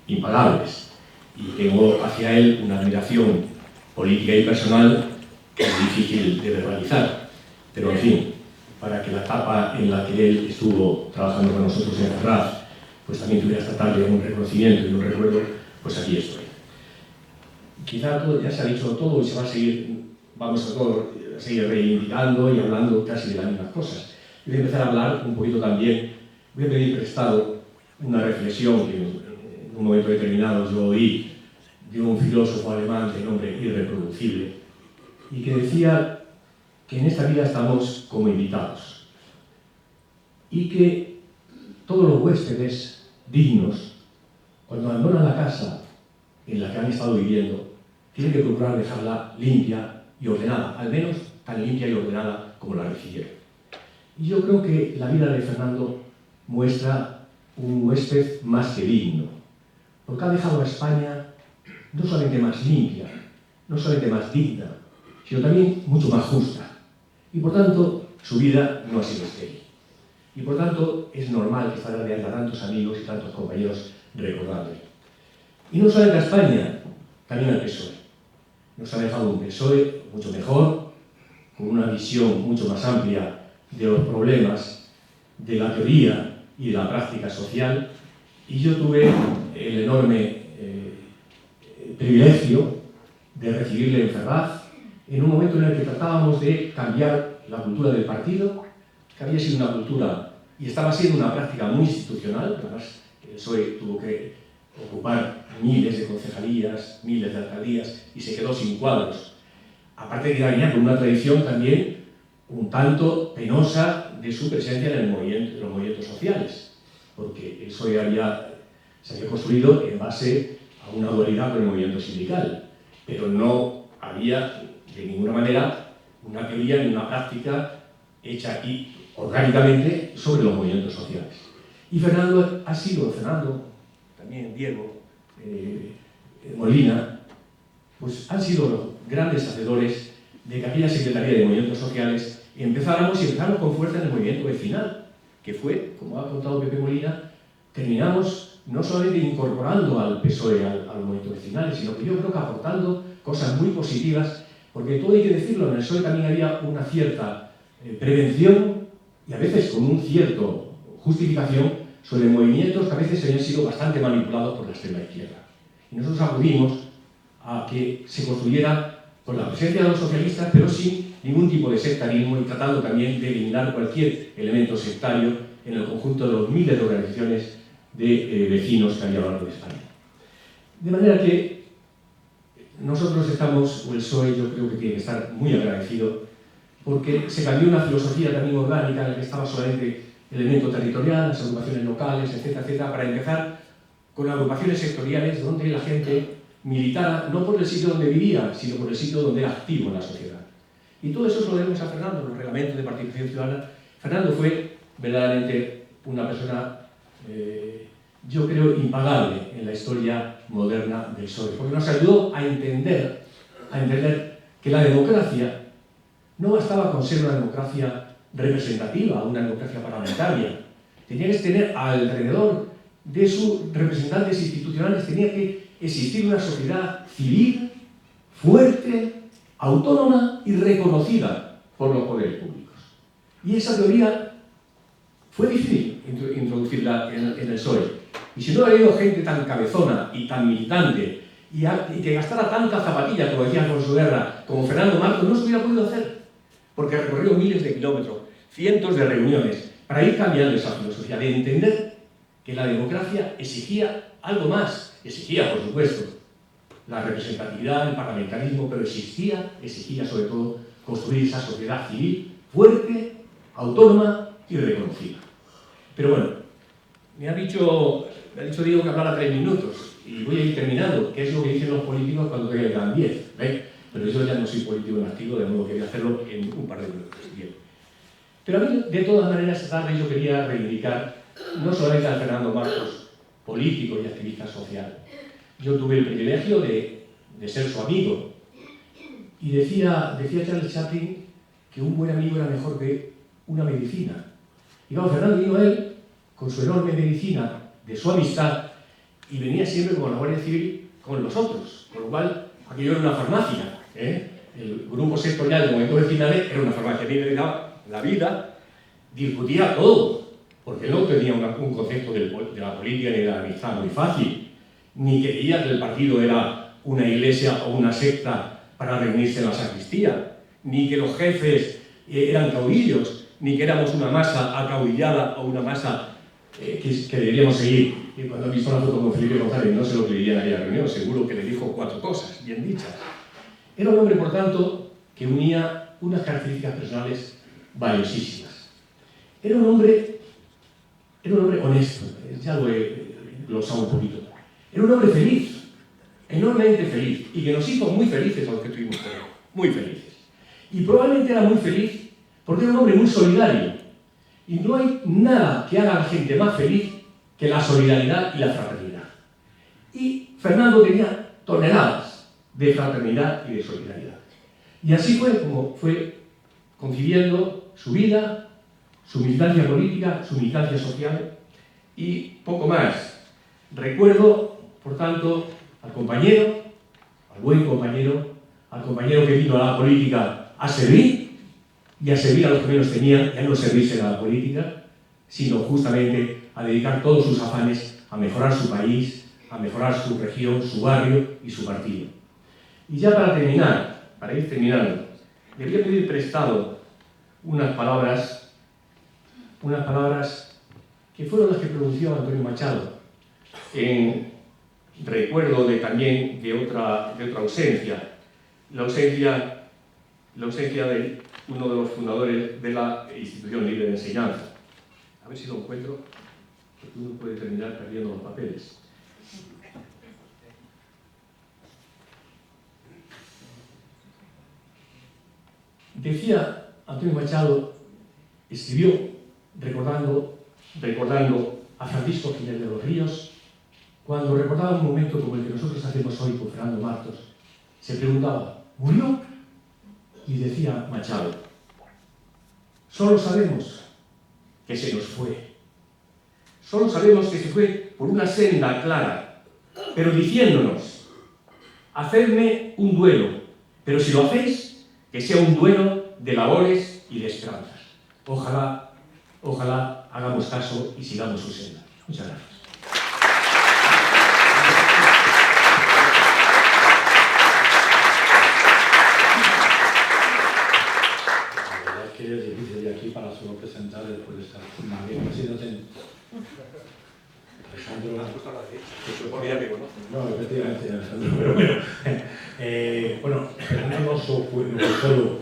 impagables y tengo hacia él una admiración política y personal que es difícil de verbalizar. Pero en fin, para que la etapa en la que él estuvo trabajando con nosotros en Ferraz, pues también tuviera esta tarde un reconocimiento y un recuerdo, pues aquí estoy. Quizá todo, ya se ha dicho todo y se va a seguir, vamos a seguir reivindicando y hablando casi de las mismas cosas. Yo voy a empezar a hablar un poquito también, voy a pedir prestado una reflexión que en un momento determinado yo oí de un filósofo alemán de nombre irreproducible y que decía que en esta vida estamos como invitados y que todos los huéspedes dignos, cuando abandonan la casa en la que han estado viviendo, tienen que procurar dejarla limpia y ordenada, al menos tan limpia y ordenada como la recibieron. Y yo creo que la vida de Fernando muestra un huésped más que digno, porque ha dejado a España no solamente más limpia, no solamente más digna, sino también mucho más justa. Y por tanto, su vida no ha sido estéril. Y por tanto, es normal que esté rodeando a tantos amigos y tantos compañeros recordándole. Y no solamente a España, también al PSOE. Nos ha dejado un PSOE mucho mejor, con una visión mucho más amplia de los problemas de la teoría y de la práctica social. Y yo tuve el enorme privilegio de recibirle en Ferraz en un momento en el que tratábamos de cambiar la cultura del partido, que había sido una cultura y estaba siendo una práctica muy institucional. Además, el PSOE tuvo que ocupar miles de concejalías, miles de alcaldías y se quedó sin cuadros. Aparte de que venía con una tradición también un tanto penosa de su presencia en los movimientos sociales, porque el PSOE se había construido en base a una dualidad con el movimiento sindical, pero no había de ninguna manera una teoría ni una práctica hecha aquí orgánicamente sobre los movimientos sociales. Y Fernando, también Diego, Molina, pues han sido los grandes hacedores de que aquella Secretaría de Movimientos Sociales empezamos con fuerza en el movimiento vecinal, que fue, como ha contado Pepe Molina, terminamos no solamente incorporando al PSOE a los movimientos vecinales, sino que yo creo que aportando cosas muy positivas, porque todo hay que decirlo, en el PSOE también había una cierta prevención y a veces con un cierto justificación sobre movimientos que a veces habían sido bastante manipulados por la extrema izquierda. Y nosotros acudimos a que se construyera con la presencia de los socialistas, pero sin ningún tipo de sectarismo y tratando también de eliminar cualquier elemento sectario en el conjunto de los miles de organizaciones de vecinos que había a lo largo de España. De manera que nosotros estamos, o el PSOE yo creo que tiene que estar muy agradecido, porque se cambió una filosofía también orgánica en la que estaba solamente el elemento territorial, las agrupaciones locales, etcétera, etcétera, para empezar con agrupaciones sectoriales donde la gente militara no por el sitio donde vivía, sino por el sitio donde era activo en la sociedad. Y todo eso se lo debemos a Fernando, los reglamentos de participación ciudadana. Fernando fue verdaderamente una persona, yo creo, impagable en la historia moderna del PSOE, porque nos ayudó a entender que la democracia no bastaba con ser una democracia representativa, una democracia parlamentaria. Tenía que tener alrededor de sus representantes institucionales, tenía que existir una sociedad civil, fuerte, autónoma y reconocida por los poderes públicos. Y esa teoría fue difícil introducirla en el PSOE. Y si no hubiera habido gente tan cabezona y tan militante y que gastara tanta zapatilla, como decía Alfonso Guerra, como Fernando Martos, no se hubiera podido hacer. Porque recorrió miles de kilómetros, cientos de reuniones, para ir cambiando esa filosofía, de entender que la democracia exigía algo más. Exigía, por supuesto, la representatividad, el parlamentarismo, pero exigía sobre todo construir esa sociedad civil fuerte, autónoma y reconocida. Pero bueno, me ha dicho Diego que hablara 3 minutos y voy a ir terminando, que es lo que dicen los políticos cuando te quedan 10, ¿veis? Pero yo ya no soy político en activo, de modo que voy a hacerlo en un par de minutos. Bien. Pero a mí, de todas maneras, esta tarde yo quería reivindicar no solamente a Fernando Martos, político y activista social. Yo tuve el privilegio de ser su amigo. Y decía Charles Chaplin que un buen amigo era mejor que una medicina. Y claro, Fernando vino a él con su enorme medicina de su amistad y venía siempre como la Guardia Civil con los otros, con lo cual aquello era una farmacia. El grupo sectorial de movimientos vecinales era una farmacia que le daba la vida, discutía todo, porque no tenía un concepto de la política ni de la amistad muy fácil, ni creía que el partido era una iglesia o una secta para reunirse en la sacristía, ni que los jefes eran caudillos, ni que éramos una masa acaudillada o una masa que deberíamos seguir. Y cuando he visto la foto con Felipe González, no sé lo que diría en aquella reunión, seguro que le dijo 4 cosas bien dichas. Era un hombre, por tanto, que unía unas características personales valiosísimas. Era un hombre honesto, ya lo he glosado un poquito. Era un hombre feliz, enormemente feliz, y que nos hizo muy felices a los que estuvimos con él, muy felices. Y probablemente era muy feliz porque era un hombre muy solidario. Y no hay nada que haga a la gente más feliz que la solidaridad y la fraternidad. Y Fernando tenía toneladas de fraternidad y de solidaridad. Y así fue como fue concibiendo su vida, su militancia política, su militancia social y poco más. Recuerdo, por tanto, al compañero, al buen compañero, al compañero que vino a la política a servir y a servir a los que menos tenían, y a no servirse a la política, sino justamente a dedicar todos sus afanes a mejorar su país, a mejorar su región, su barrio y su partido. Y ya para terminar, para ir terminando, le voy a pedir prestado unas palabras que fueron las que pronunció Antonio Machado en recuerdo también de otra ausencia, la ausencia de uno de los fundadores de la Institución Libre de Enseñanza. A ver si lo encuentro, porque uno puede terminar perdiendo los papeles. Decía Antonio Machado, escribió recordando a Francisco Giner de los Ríos, cuando recordaba un momento como el que nosotros hacemos hoy con Fernando Martos, se preguntaba, ¿murió? Y decía Machado, solo sabemos que se nos fue. Solo sabemos que se fue por una senda clara, pero diciéndonos, hacedme un duelo, pero si lo hacéis, que sea un duelo de labores y de esperanzas. Ojalá hagamos caso y sigamos su senda. Muchas gracias. Es difícil de aquí para solo presentar después de estar más bien presidente. Alejandro, no, efectivamente, Alejandro, pero bueno, Fernando no solo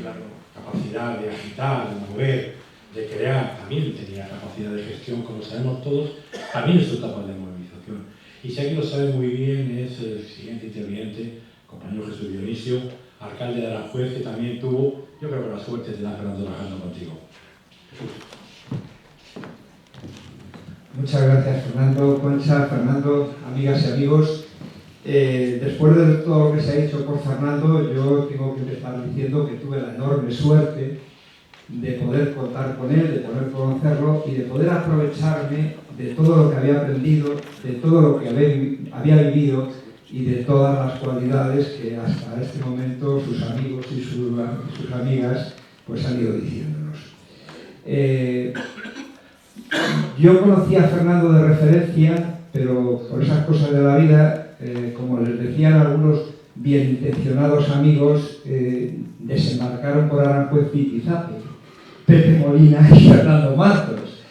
la capacidad de agitar, de mover, de crear, también tenía capacidad de gestión, como sabemos todos, también es su etapa de movilización. Y si alguien lo sabe muy bien es el siguiente interviniente, compañero Jesús Dionisio, alcalde de Aranjuez, que también tuvo, yo creo que la suerte de estar trabajando contigo. Muchas gracias, Fernando, Concha, Fernando, amigas y amigos. Después de todo lo que se ha hecho por Fernando, yo tengo que empezar diciendo que tuve la enorme suerte de poder contar con él, de poder conocerlo y de poder aprovecharme de todo lo que había aprendido, de todo lo que había vivido y de todas las cualidades que hasta este momento sus amigos y sus amigas pues han ido diciéndonos. Yo conocí a Fernando de referencia, pero por esas cosas de la vida, como les decían algunos bien intencionados amigos, desembarcaron por Aranjuez Pipizape, Pepe Molina y Fernando Martos,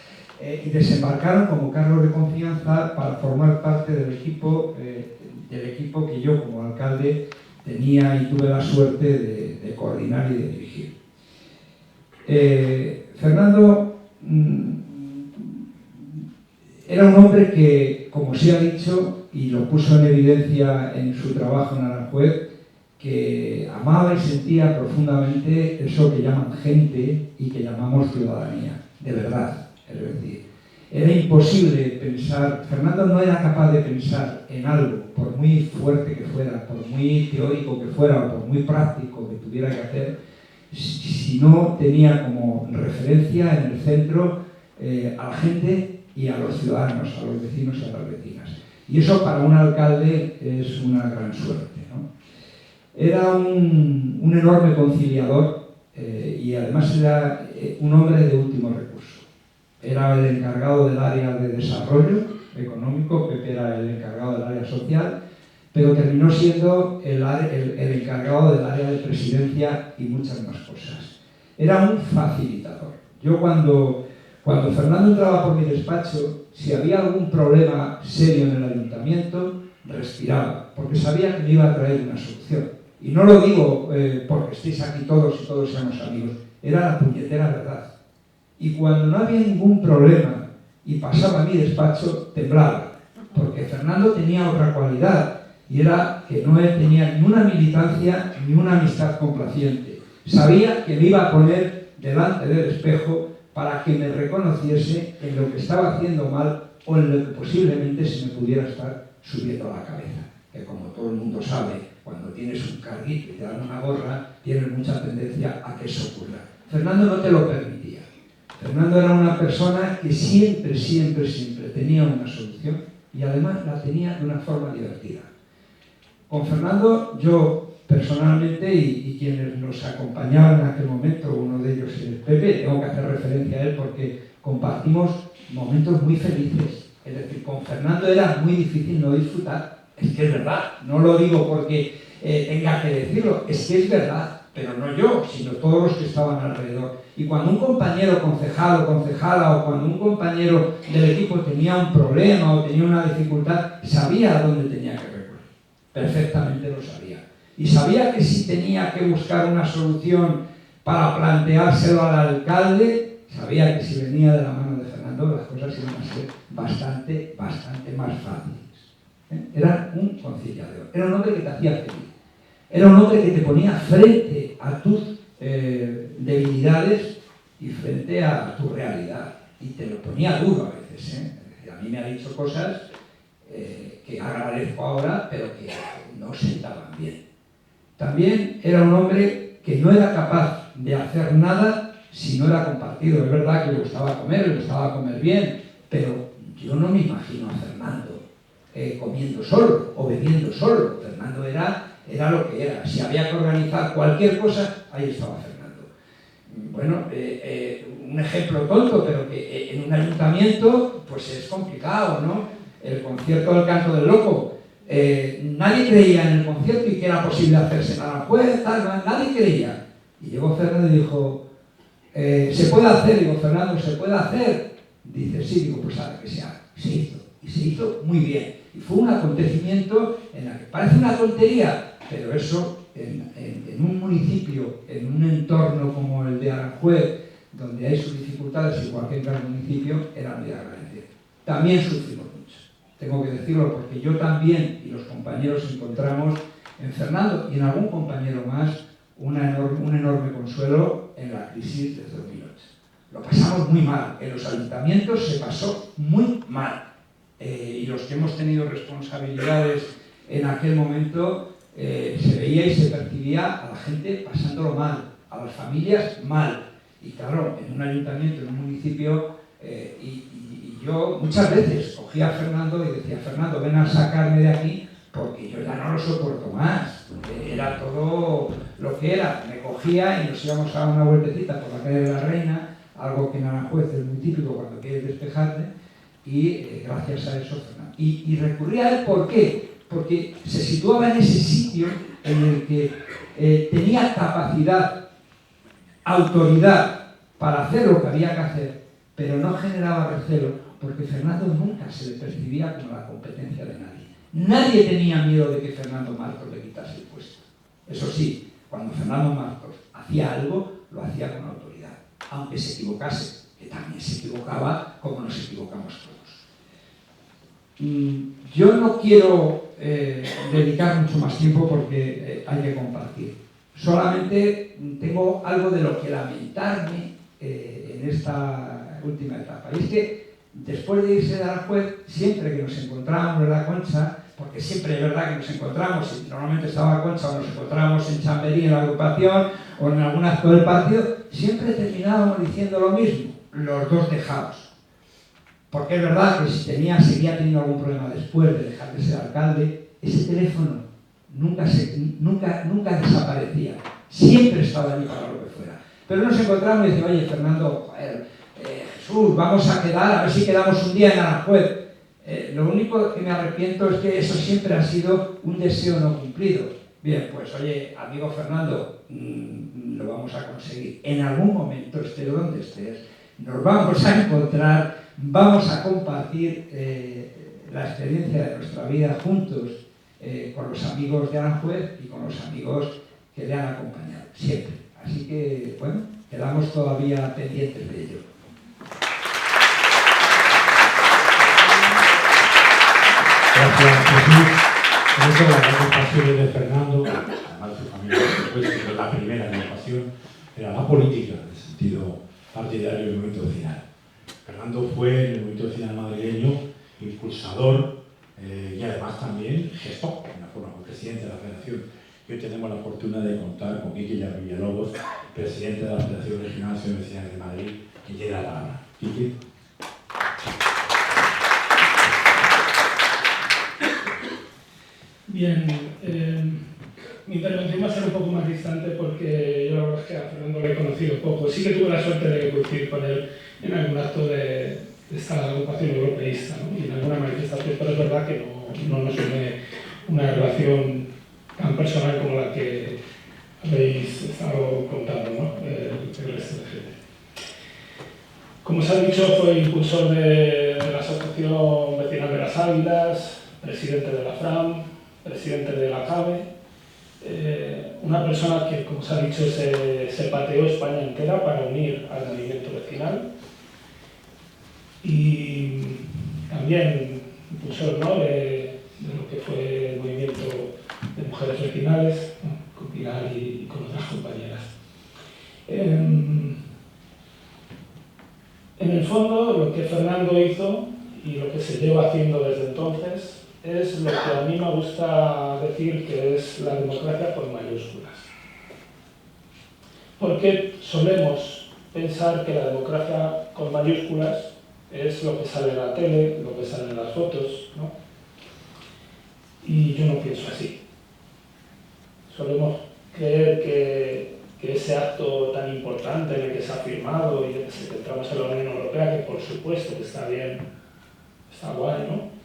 y desembarcaron como cargos de confianza para formar parte del equipo que yo como alcalde tenía y tuve la suerte de coordinar y de dirigir. Fernando era un hombre que, como se ha dicho, y lo puso en evidencia en su trabajo en Aranjuez, que amaba y sentía profundamente eso que llaman gente y que llamamos ciudadanía, de verdad. Es decir, era imposible pensar, Fernando no era capaz de pensar en algo, por muy fuerte que fuera, por muy teórico que fuera, o por muy práctico que tuviera que hacer, si no tenía como referencia en el centro a la gente y a los ciudadanos, a los vecinos y a las vecinas. Y eso para un alcalde es una gran suerte, ¿no? Era un enorme conciliador y además era un hombre de último recurso. Era el encargado del área de desarrollo económico, Pepe era el encargado del área social, pero terminó siendo el encargado del área de presidencia y muchas más cosas. Era un facilitador. Yo cuando Fernando entraba por mi despacho, si había algún problema serio en el ayuntamiento, respiraba, porque sabía que me iba a traer una solución. Y no lo digo porque estéis aquí todos y todos seamos amigos, era la puñetera verdad. Y cuando no había ningún problema y pasaba a mi despacho, temblaba, porque Fernando tenía otra cualidad, y era que no tenía ni una militancia ni una amistad complaciente. Sabía que me iba a poner delante del espejo para que me reconociese en lo que estaba haciendo mal o en lo que posiblemente se me pudiera estar subiendo a la cabeza. Que como todo el mundo sabe, cuando tienes un carguito y te dan una gorra, tienes mucha tendencia a que eso ocurra. Fernando no te lo permitía. Fernando era una persona que siempre tenía una solución y además la tenía de una forma divertida. Con Fernando, yo personalmente y quienes nos acompañaban en aquel momento, uno de ellos es Pepe, tengo que hacer referencia a él porque compartimos momentos muy felices. Es decir, con Fernando era muy difícil no disfrutar. Es que es verdad, no lo digo porque tenga que decirlo, es que es verdad, pero no yo, sino todos los que estaban alrededor. Y cuando un compañero concejal o concejala o cuando un compañero del equipo tenía un problema o tenía una dificultad, sabía a dónde tenía que recurrir. Perfectamente lo sabía. Y sabía que si tenía que buscar una solución para planteárselo al alcalde, sabía que si venía de la mano de Fernando las cosas iban a ser bastante más fáciles. Era un conciliador, era un hombre que te hacía feliz, era un hombre que te ponía frente a tus debilidades y frente a tu realidad, y te lo ponía duro a veces. A mí me ha dicho cosas que agradezco ahora, pero que no sentaban bien. También era un hombre que no era capaz de hacer nada si no era compartido. Es verdad que le gustaba comer bien, pero yo no me imagino a Fernando comiendo solo o bebiendo solo. Fernando era lo que era. Si había que organizar cualquier cosa, ahí estaba Fernando. Bueno, un ejemplo tonto, pero que en un ayuntamiento pues es complicado, ¿no? El concierto del Canto del Loco. Nadie creía en el concierto y que era posible hacerse en Aranjuez, nadie creía. Y llegó Fernando y dijo, ¿se puede hacer? Digo, Fernando, ¿se puede hacer? Dice, sí. Digo, pues ahora que se haga. Se hizo. Y se hizo muy bien. Y fue un acontecimiento en el que parece una tontería, pero eso en un municipio, en un entorno como el de Aranjuez, donde hay sus dificultades, igual que en cada municipio, era muy agradecido. También sufrimos mucho. Tengo que decirlo porque yo también y los compañeros encontramos en Fernando y en algún compañero más un enorme consuelo en la crisis de 2008. Lo pasamos muy mal. En los ayuntamientos se pasó muy mal. Y los que hemos tenido responsabilidades en aquel momento se veía y se percibía a la gente pasándolo mal, a las familias mal. Y claro, en un ayuntamiento, en un municipio, y yo muchas veces cogía a Fernando y decía, Fernando, ven a sacarme de aquí porque yo ya no lo soporto más. Era todo lo que era. Me cogía y nos íbamos a dar una vueltecita por la calle de la Reina, algo que en Aranjuez es muy típico cuando quieres despejarte. Y gracias a eso, Fernando. Y recurría a él, ¿por qué? Porque se situaba en ese sitio en el que tenía capacidad, autoridad para hacer lo que había que hacer, pero no generaba recelo, porque Fernando nunca se le percibía como la competencia de nadie. Nadie tenía miedo de que Fernando Martos le quitase el puesto. Eso sí, cuando Fernando Martos hacía algo, lo hacía con autoridad, aunque se equivocase, que también se equivocaba como nos equivocamos todos. Yo no quiero dedicar mucho más tiempo porque hay que compartir. Solamente tengo algo de lo que lamentarme en esta última etapa. Y es que después de irse de Aranjuez, siempre que nos encontramos, ¿verdad, Concha? Porque siempre es verdad que nos encontramos, y normalmente estaba Concha o nos encontramos en Chamberí, en la agrupación, o en algún acto del partido, siempre terminábamos diciendo lo mismo, los dos dejados. Porque es verdad que si seguía teniendo algún problema después de dejar de ser alcalde, ese teléfono nunca desaparecía. Siempre estaba allí para lo que fuera. Pero nos encontramos y decimos, oye, Fernando, Jesús, vamos a quedar, a ver si quedamos un día en Aranjuez. Lo único que me arrepiento es que eso siempre ha sido un deseo no cumplido. Bien, pues oye, amigo Fernando, lo vamos a conseguir. En algún momento, estés donde estés, nos vamos a encontrar, vamos a compartir la experiencia de nuestra vida juntos con los amigos de Aranjuez y con los amigos que le han acompañado, siempre. Así que, bueno, quedamos todavía pendientes de ello. Gracias, Jesús. Eso, la gran pasión de Fernando, además de su familia, por supuesto, pero la primera gran pasión era la política, en el sentido partidario del movimiento vecinal. Fernando fue en el movimiento vecinal madrileño impulsador y además también gestor, de una forma, como presidente de la Federación. Y hoy tenemos la fortuna de contar con Quique Villalobos, presidente de la Federación Regional de Asociaciones Vecinales de Madrid, que llega a la palabra. Quique. Bien, mi intervención va a ser un poco más distante porque yo la verdad es que a Fernando le he conocido poco. Sí que tuve la suerte de coincidir con él en algún acto de esta agrupación europeísta, ¿no? Y en alguna manifestación, pero es verdad que no nos une una relación tan personal como la que habéis estado contando, ¿no? El resto de gente. Como se ha dicho, fue impulsor de la Asociación Vecinal de las Águilas, presidente de la FRAM, presidente de la CABE, una persona que, como se ha dicho, se pateó España entera para unir al movimiento vecinal y también impulsor, ¿no?, de lo que fue el movimiento de mujeres vecinales, ¿no?, con Pilar y con otras compañeras. En el fondo, lo que Fernando hizo y lo que se lleva haciendo desde entonces es lo que a mí me gusta decir que es la democracia con mayúsculas. Porque solemos pensar que la democracia con mayúsculas es lo que sale en la tele, lo que sale en las fotos, ¿no? Y yo no pienso así. Solemos creer que ese acto tan importante en el que se ha firmado y en el que entramos en la Unión Europea, que por supuesto que está bien, está guay, ¿no?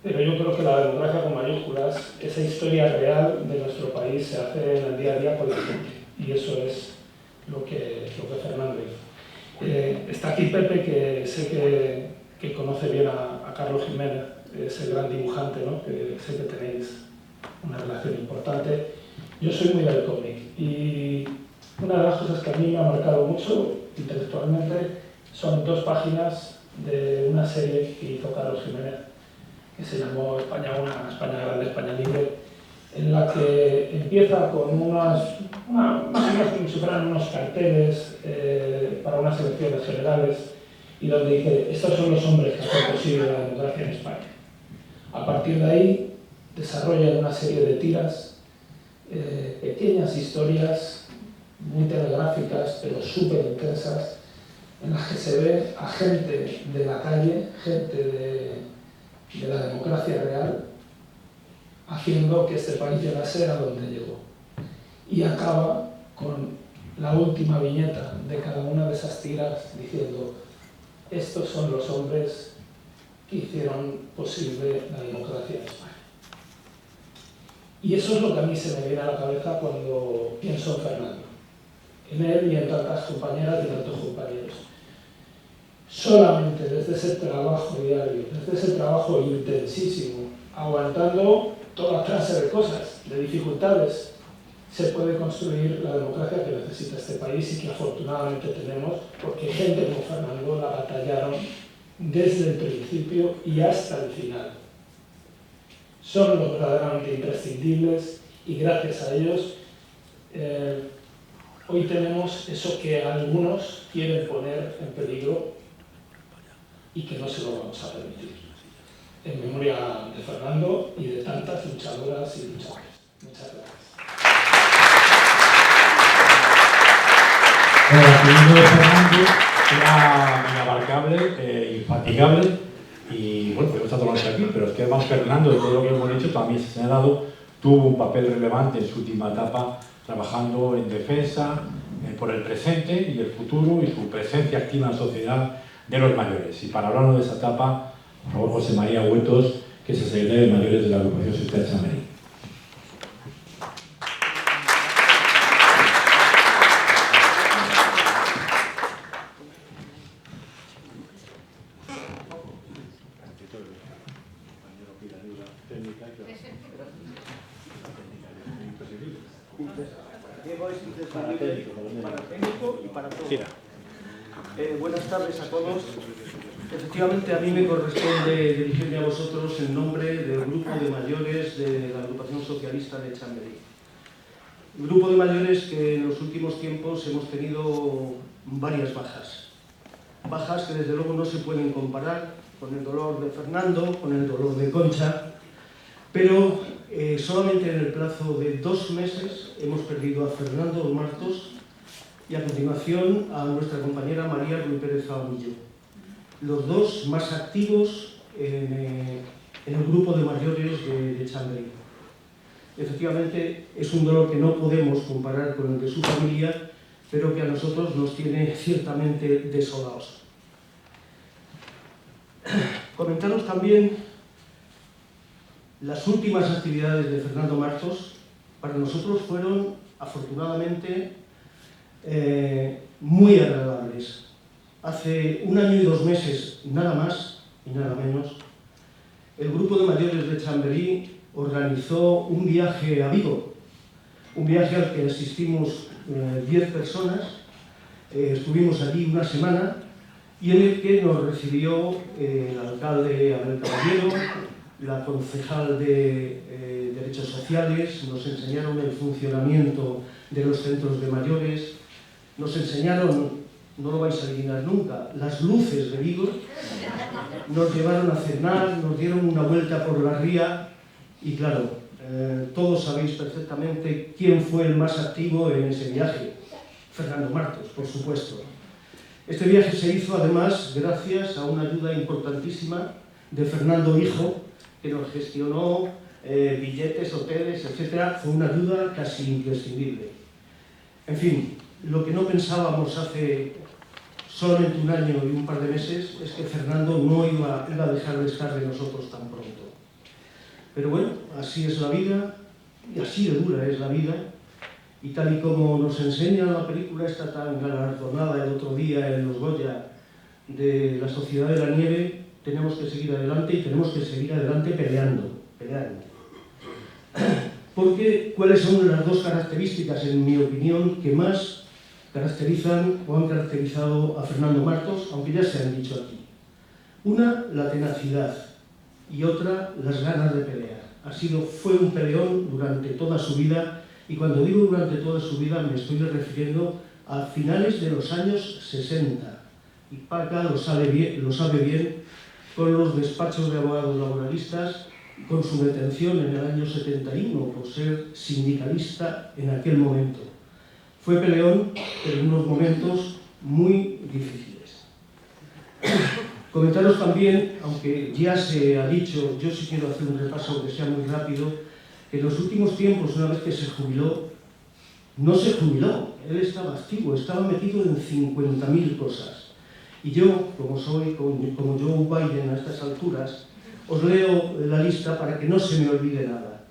Pero yo creo que la democracia con mayúsculas, esa historia real de nuestro país se hace en el día a día con la gente. Y eso es lo que Fernando hizo. Está aquí Pepe, que sé que conoce bien a Carlos Jiménez, es el gran dibujante, ¿no?, que sé que tenéis una relación importante. Yo soy muy del cómic y una de las cosas que a mí me ha marcado mucho intelectualmente son 2 páginas de una serie que hizo Carlos Jiménez, que se llamó España Una, España Grande, España Libre, en la que empieza con más o menos como si fueran unos carteles para unas elecciones generales, y donde dice: estos son los hombres que hacen posible la democracia en España. A partir de ahí desarrolla una serie de tiras, pequeñas historias muy telegráficas pero súper intensas, en las que se ve a gente de la calle, gente de la democracia real, haciendo que este país llegase a donde llegó. Y acaba con la última viñeta de cada una de esas tiras diciendo: estos son los hombres que hicieron posible la democracia en España. Y eso es lo que a mí se me viene a la cabeza cuando pienso en Fernando, en él y en tantas compañeras y tantos compañeros. Solamente desde ese trabajo diario, desde ese trabajo intensísimo, aguantando toda clase de cosas, de dificultades, se puede construir la democracia que necesita este país y que afortunadamente tenemos, porque gente como Fernando la batallaron desde el principio y hasta el final. Son los verdaderamente imprescindibles y gracias a ellos hoy tenemos eso que algunos quieren poner en peligro y que no se lo vamos a permitir. En memoria de Fernando y de tantas luchadoras y luchadores. Muchas gracias. El apellido de Fernando era inabarcable, infatigable, y bueno, podemos estar todos aquí, pero es que además Fernando, de todo lo que hemos dicho, también se ha señalado, tuvo un papel relevante en su última etapa, trabajando en defensa por el presente y el futuro y su presencia activa en la sociedad de los mayores. Y para hablarnos de esa etapa, por favor, José María Huetos, que es el secretario de Mayores de la Agrupación Social de Chamberí. Buenas tardes a todos. Efectivamente, a mí me corresponde dirigirme a vosotros en nombre del Grupo de Mayores de la Agrupación Socialista de Chamberí. El Grupo de Mayores que en los últimos tiempos hemos tenido varias bajas. Bajas que desde luego no se pueden comparar con el dolor de Fernando, con el dolor de Concha, pero solamente en el plazo de 2 meses hemos perdido a Fernando Martos y a continuación a nuestra compañera María Ruiz Pérez Zabanillo, los dos más activos en el grupo de mayores de Chamberí. Efectivamente, es un dolor que no podemos comparar con el de su familia, pero que a nosotros nos tiene ciertamente desolados. Comentaros también las últimas actividades de Fernando Martos. Para nosotros fueron, afortunadamente, muy agradables. Hace 1 año y 2 meses, nada más y nada menos, el grupo de mayores de Chamberí organizó un viaje a Vigo, un viaje al que asistimos 10 personas. Estuvimos allí 1 semana y en el que nos recibió el alcalde Abel Caballero, la concejal de Derechos Sociales, nos enseñaron el funcionamiento de los centros de mayores, nos enseñaron, no lo vais a adivinar nunca, las luces de Vigo, nos llevaron a cenar, nos dieron una vuelta por la ría y claro, todos sabéis perfectamente quién fue el más activo en ese viaje. Fernando Martos, por supuesto. Este viaje se hizo además gracias a una ayuda importantísima de Fernando Hijo, que nos gestionó billetes, hoteles, etc. Fue una ayuda casi imprescindible. En fin, lo que no pensábamos hace solamente 1 año y un par de meses es que Fernando no iba a dejar de estar de nosotros tan pronto. Pero bueno, así es la vida, y así de dura es la vida, y tal y como nos enseña la película esta tan galardonada el otro día en los Goya de La Sociedad de la Nieve, tenemos que seguir adelante y tenemos que seguir adelante peleando. Porque, ¿cuáles son las 2 características, en mi opinión, que más caracterizan o han caracterizado a Fernando Martos, aunque ya se han dicho aquí? Una, la tenacidad, y otra, las ganas de pelear. Fue un peleón durante toda su vida, y cuando digo durante toda su vida me estoy refiriendo a finales de los años 60. Y Paca lo sabe bien, con los despachos de abogados laboralistas, con su detención en el año 71 por ser sindicalista en aquel momento. Fue peleón, pero en unos momentos muy difíciles. Comentaros también, aunque ya se ha dicho, yo sí quiero hacer un repaso que sea muy rápido, que en los últimos tiempos, una vez que se jubiló, no se jubiló, él estaba activo, estaba metido en 50.000 cosas. Y yo, como Joe Biden a estas alturas, os leo la lista para que no se me olvide nada.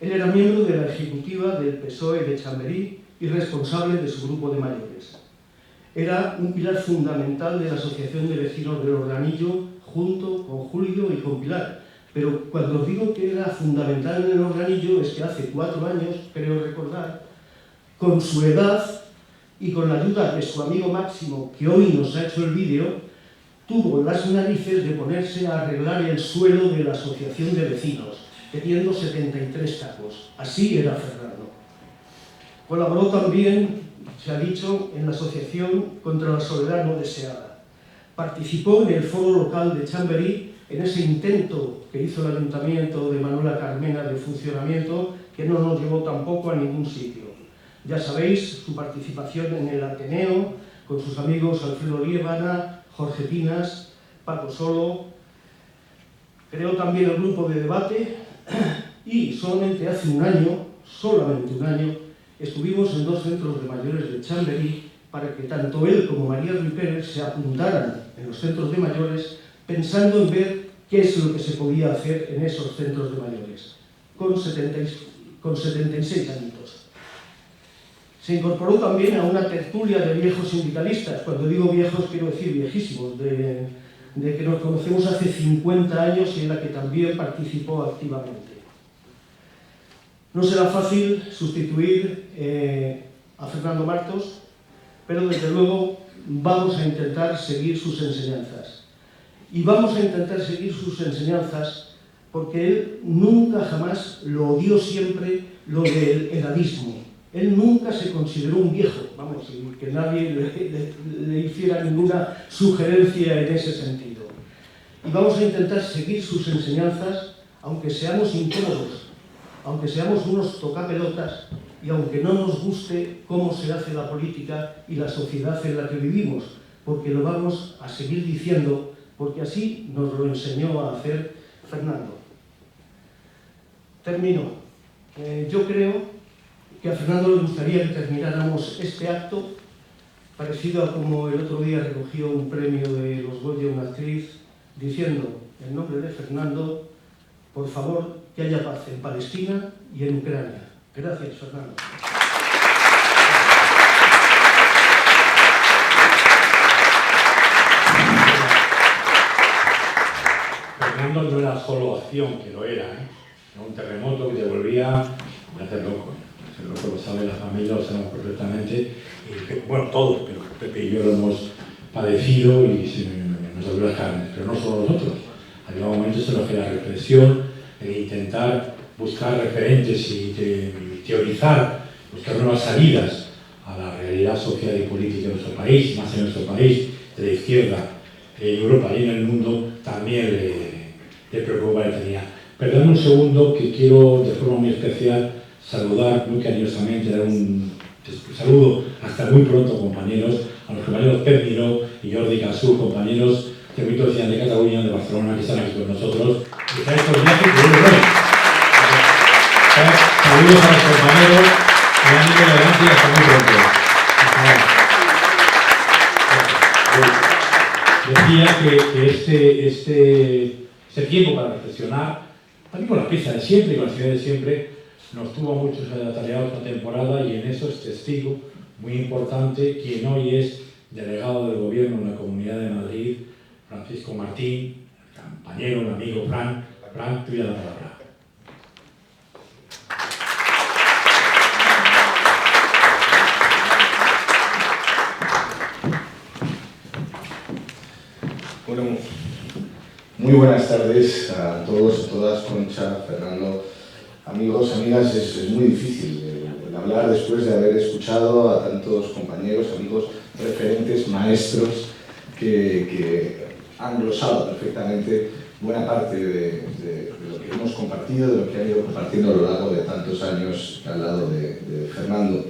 Él era miembro de la ejecutiva del PSOE de Chamberí y responsable de su grupo de mayores. Era un pilar fundamental de la Asociación de Vecinos del Organillo, junto con Julio y con Pilar. Pero cuando os digo que era fundamental en el Organillo, es que hace 4 años, creo recordar, con su edad y con la ayuda de su amigo Máximo, que hoy nos ha hecho el vídeo, tuvo las narices de ponerse a arreglar el suelo de la Asociación de Vecinos, teniendo 73 tacos. Así era Fernando. Colaboró también, se ha dicho, en la Asociación contra la Soledad No Deseada. Participó en el foro local de Chamberí, en ese intento que hizo el Ayuntamiento de Manuela Carmena de funcionamiento, que no nos llevó tampoco a ningún sitio. Ya sabéis, su participación en el Ateneo, con sus amigos Alfredo Liébana, Jorge Pinas, Paco Solo. Creó también el grupo de debate y solamente hace 1 año, estuvimos en 2 centros de mayores de Chamberí para que tanto él como María Ruiz Pérez se apuntaran en los centros de mayores pensando en ver qué es lo que se podía hacer en esos centros de mayores, con 76 añitos. Se incorporó también a una tertulia de viejos sindicalistas. Cuando digo viejos quiero decir viejísimos, de que nos conocemos hace 50 años y en la que también participó activamente. No será fácil sustituir a Fernando Martos, pero desde luego vamos a intentar seguir sus enseñanzas. Y vamos a intentar seguir sus enseñanzas porque él nunca jamás lo odió, siempre lo del edadismo. Él nunca se consideró un viejo, vamos, y que nadie le hiciera ninguna sugerencia en ese sentido. Y vamos a intentar seguir sus enseñanzas, aunque seamos incómodos, aunque seamos unos tocapelotas y aunque no nos guste cómo se hace la política y la sociedad en la que vivimos, porque lo vamos a seguir diciendo, porque así nos lo enseñó a hacer Fernando. Termino. Yo creo que a Fernando le gustaría que termináramos este acto parecido a como el otro día recogió un premio de los Goya una actriz diciendo, en nombre de Fernando, por favor, que haya paz en Palestina y en Ucrania. Gracias, Fernando. Fernando no era solo acción, que lo era, Era un terremoto que te volvía a hacer loco. Hacer loco lo sabe la familia, lo sabemos perfectamente. Y, bueno, todos, pero Pepe y yo lo hemos padecido y nos dolió las carnes, pero no solo nosotros. Ha llegado momentos en los que la reflexión, el intentar buscar referentes y teorizar, buscar nuevas salidas a la realidad social y política de nuestro país, más en nuestro país, de la izquierda, en Europa y en el mundo, también le preocupa y tenía. Perdón un segundo, que quiero de forma muy especial saludar muy cariñosamente, dar un saludo hasta muy pronto, compañeros, a los compañeros Pep Miró y Jordi Casú, compañeros de Movimiento Vecinal de Cataluña, de Barcelona, que están aquí con nosotros. Y están estos viajes que vienen hoy. Saludos a los compañeros, un ánimo adelante y hasta muy pronto. Decía que este tiempo para reflexionar, también con la pieza de siempre y con la ciudad de siempre, nos tuvo muchos atareados esta temporada y en eso es testigo muy importante quien hoy es delegado del Gobierno en la Comunidad de Madrid, Francisco Martín, compañero, un amigo, Fran, tuya la palabra. Bueno, muy buenas tardes a todos, a todas, Concha, Fernando, amigos, amigas. Es muy difícil el hablar después de haber escuchado a tantos compañeros, amigos, referentes, maestros que han glosado perfectamente buena parte de lo que hemos compartido, de lo que han ido compartiendo a lo largo de tantos años al lado de Fernando.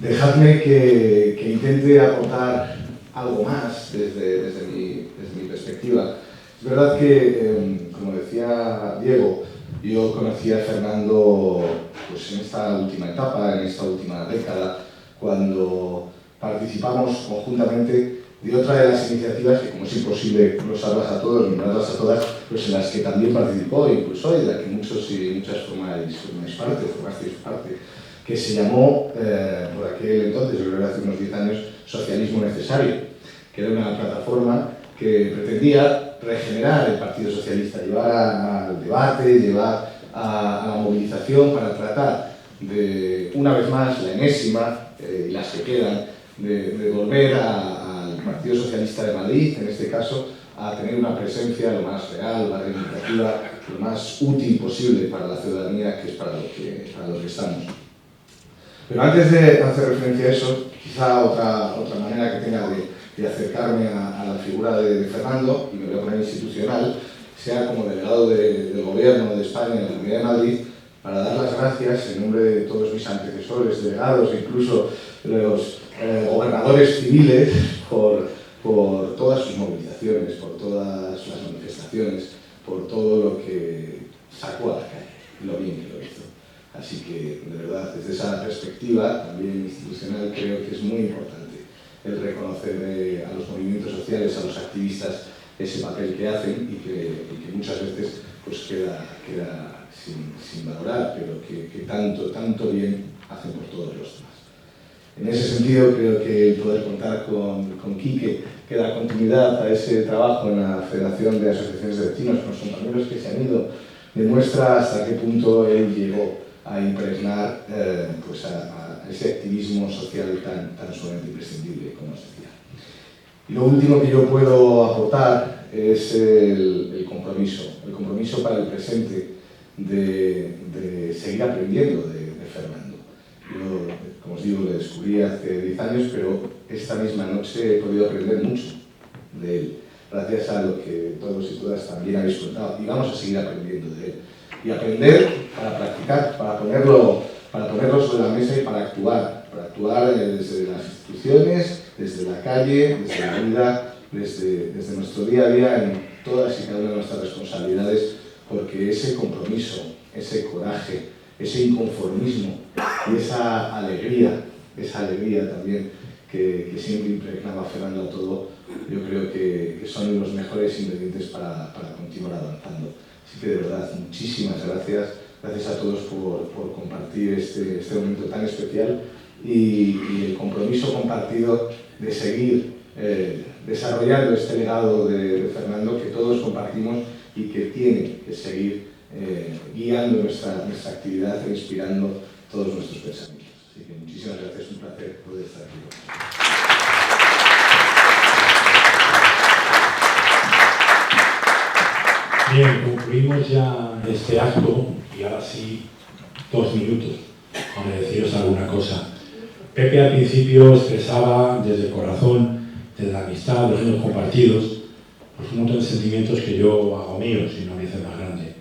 Dejadme que intente aportar algo más desde mi perspectiva. Es verdad que, como decía Diego, yo conocí a Fernando pues, en esta última etapa, en esta última década, cuando participamos conjuntamente de otra de las iniciativas que, como es imposible glosarlas a todos, nombrarlas a todas, pues en las que también participó e impulsó y de la que muchos y muchas formasteis parte, que se llamó, por aquel entonces, yo creo que hace unos 10 años, Socialismo Necesario, que era una plataforma que pretendía regenerar el Partido Socialista, llevar al debate, llevar a la movilización para tratar de, una vez más, la enésima, y las que quedan, de volver al Partido Socialista de Madrid, en este caso, a tener una presencia lo más real, lo más reivindicativa, lo más útil posible para la ciudadanía, que es para lo que estamos. Pero antes de hacer referencia a eso, quizá otra manera que tenga de acercarme a la figura de Fernando, y me voy a poner institucional, sea como delegado del Gobierno de España en la Comunidad de Madrid, para dar las gracias en nombre de todos mis antecesores, delegados e incluso de los gobernadores civiles por todas sus movilizaciones, por todas las manifestaciones, por todo lo que sacó a la calle, lo bien que lo hizo. Así que, de verdad, desde esa perspectiva, también institucional, creo que es muy importante el reconocer a los movimientos sociales, a los activistas, ese papel que hacen y que muchas veces pues, queda sin valorar, pero que tanto bien hacen por todos los demás. En ese sentido, creo que el poder contar con Quique, que da continuidad a ese trabajo en la Federación de Asociaciones de Vecinos, con los compañeros que se han ido, demuestra hasta qué punto él llegó a impregnar pues a ese activismo social tan sumamente imprescindible, como os decía. Y lo último que yo puedo aportar es el compromiso para el presente de seguir aprendiendo de Fernando. Yo, como os digo, le descubrí hace 10 años, pero esta misma noche he podido aprender mucho de él, gracias a lo que todos y todas también habéis contado, y vamos a seguir aprendiendo de él. Y aprender para practicar, para ponerlo sobre la mesa y para actuar desde las instituciones, desde la calle, desde la vida, desde nuestro día a día en todas y cada una de nuestras responsabilidades, porque ese compromiso, ese coraje, ese inconformismo y esa alegría también que siempre impregnaba Fernando a todo, yo creo que son los mejores ingredientes para continuar avanzando. Así que de verdad, muchísimas gracias. Gracias a todos por compartir este momento tan especial y el compromiso compartido de seguir desarrollando este legado de Fernando que todos compartimos y que tiene que seguir guiando nuestra actividad e inspirando todos nuestros pensamientos. Así que muchísimas gracias, un placer poder estar aquí. Bien, concluimos ya este acto y ahora sí 2 minutos para deciros alguna cosa. Pepe al principio expresaba desde el corazón, desde la amistad, los años compartidos, pues un montón de sentimientos que yo hago míos y no me hice más grande.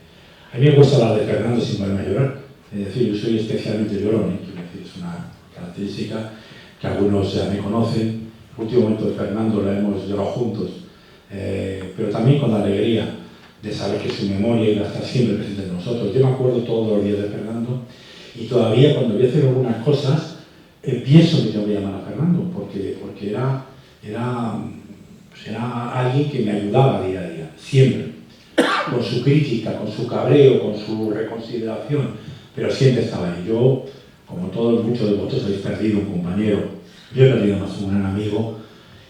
A mí me gusta hablar de Fernando sin ponerme a llorar, es decir, yo soy especialmente llorón, es una característica que algunos ya me conocen. El último momento de Fernando lo hemos llorado juntos, pero también con la alegría de saber que su memoria iba a estar siempre presente en nosotros. Yo me acuerdo todos los días de Fernando y todavía cuando voy a hacer algunas cosas pienso que tengo que llamar a Fernando porque era alguien que me ayudaba día a día, siempre, con su crítica, con su cabreo, con su reconsideración, pero siempre estaba ahí. Yo, como todos, muchos de vosotros habéis perdido un compañero, yo he perdido más un gran amigo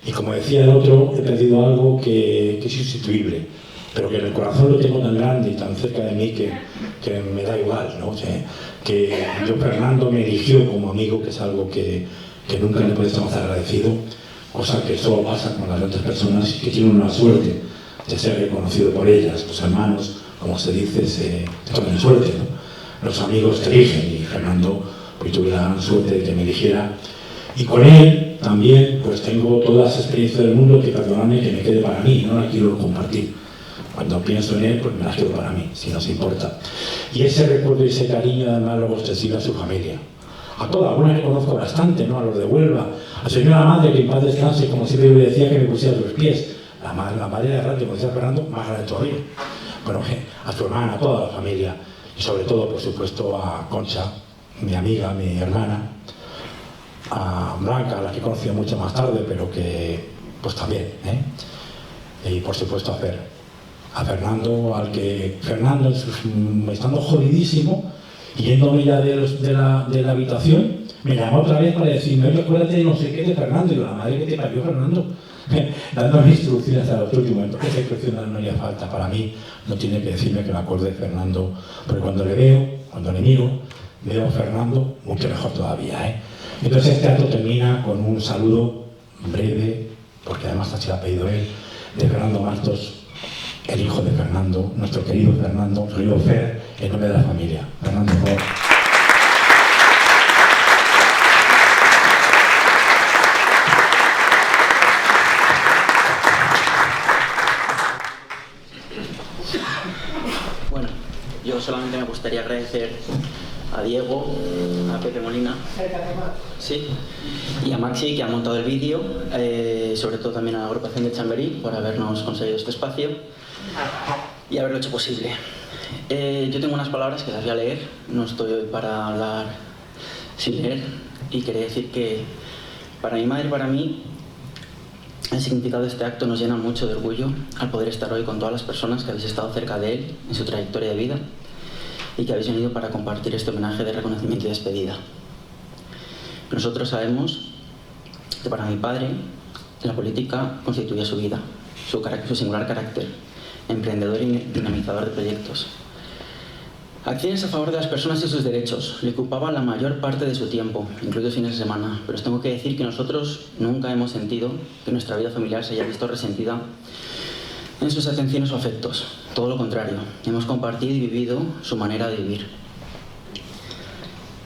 y como decía el otro, he perdido algo que es insustituible, pero que en el corazón lo tengo tan grande y tan cerca de mí que me da igual, ¿no? O sea, que yo, Fernando me eligió como amigo, que es algo que nunca le puedo estar más agradecido, cosa que solo pasa con las otras personas que tienen una suerte de ser reconocido por ellas. Los hermanos, como se dice, se toman suerte, ¿no? Los amigos te eligen y Fernando, pues tuve la gran suerte de que me eligiera. Y con él también, pues tengo todas las experiencias del mundo que, perdonadme, que me quede para mí, no la quiero compartir. Cuando pienso en él, pues me las quedo para mí, si nos importa. Y ese recuerdo y ese cariño, además, luego extensivo a su familia. A todas, algunas que conozco bastante, ¿no? A los de Huelva, a su señora madre, que en paz descanse, como siempre yo le decía, que me pusiera a sus pies. La madre de grande, como decía Fernando, más grande todavía. Bueno, a su hermana, a toda la familia. Y sobre todo, por supuesto, a Concha, mi amiga, mi hermana, a Blanca, a la que he conocido mucho más tarde, pero que, pues también, y por supuesto a Fernando, al que Fernando, estando jodidísimo, yéndome ya de la habitación, me llamó otra vez para decirme, oye, acuérdate de no sé qué de Fernando, y yo, la madre que te parió, Fernando, dándome instrucciones hasta el último momento. Esa instrucción no haría falta, para mí no tiene que decirme que me acuerde de Fernando, porque cuando le veo, cuando le miro, veo a Fernando mucho mejor todavía, Entonces este acto termina con un saludo breve, porque además así lo ha pedido él, de Fernando Martos, el hijo de Fernando, nuestro querido Fernando, nuestro querido Fer, en nombre de la familia. Fernando, por favor. Bueno, yo solamente me gustaría agradecer a Diego, a Pepe Molina, sí, y a Maxi, que ha montado el vídeo, sobre todo también a la agrupación de Chamberí por habernos conseguido este espacio y haberlo hecho posible. Yo tengo unas palabras que las voy a leer, no estoy hoy para hablar sin leer, y quería decir que para mi madre y para mí el significado de este acto nos llena mucho de orgullo al poder estar hoy con todas las personas que habéis estado cerca de él en su trayectoria de vida y que habéis venido para compartir este homenaje de reconocimiento y despedida. Nosotros sabemos que para mi padre la política constituía su vida, su singular carácter, emprendedor y dinamizador de proyectos. Acciones a favor de las personas y sus derechos le ocupaban la mayor parte de su tiempo, incluidos fines de semana, pero os tengo que decir que nosotros nunca hemos sentido que nuestra vida familiar se haya visto resentida en sus atenciones o afectos. Todo lo contrario, hemos compartido y vivido su manera de vivir.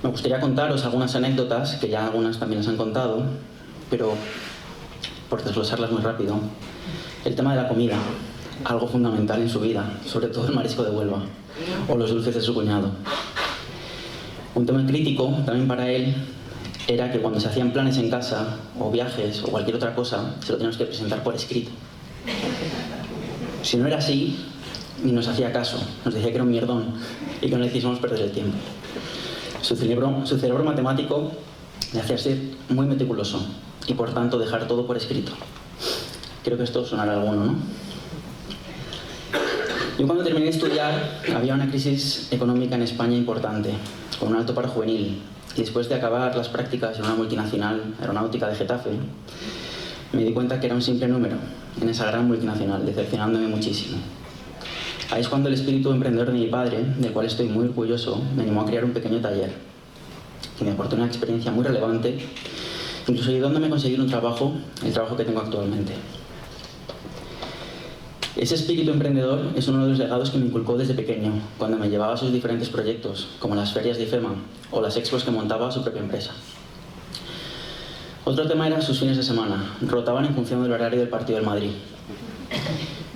Me gustaría contaros algunas anécdotas, que ya algunas también les han contado, pero por desglosarlas muy rápido. El tema de la comida, algo fundamental en su vida, sobre todo el marisco de Huelva, o los dulces de su cuñado. Un tema crítico también para él era que cuando se hacían planes en casa, o viajes, o cualquier otra cosa, se lo teníamos que presentar por escrito. Si no era así, ni nos hacía caso, nos decía que era un mierdón y que no le hiciésemos perder el tiempo. Su cerebro matemático le hacía ser muy meticuloso y por tanto dejar todo por escrito. Creo que esto sonará a alguno, ¿no? Yo cuando terminé de estudiar había una crisis económica en España importante, con un alto paro juvenil, y después de acabar las prácticas en una multinacional aeronáutica de Getafe, me di cuenta que era un simple número en esa gran multinacional, decepcionándome muchísimo. Ahí es cuando el espíritu emprendedor de mi padre, del cual estoy muy orgulloso, me animó a crear un pequeño taller, que me aportó una experiencia muy relevante, incluso ayudándome a conseguir el trabajo que tengo actualmente. Ese espíritu emprendedor es uno de los legados que me inculcó desde pequeño, cuando me llevaba a sus diferentes proyectos, como las ferias de IFEMA o las expos que montaba su propia empresa. Otro tema eran sus fines de semana, rotaban en función del horario del partido del Madrid.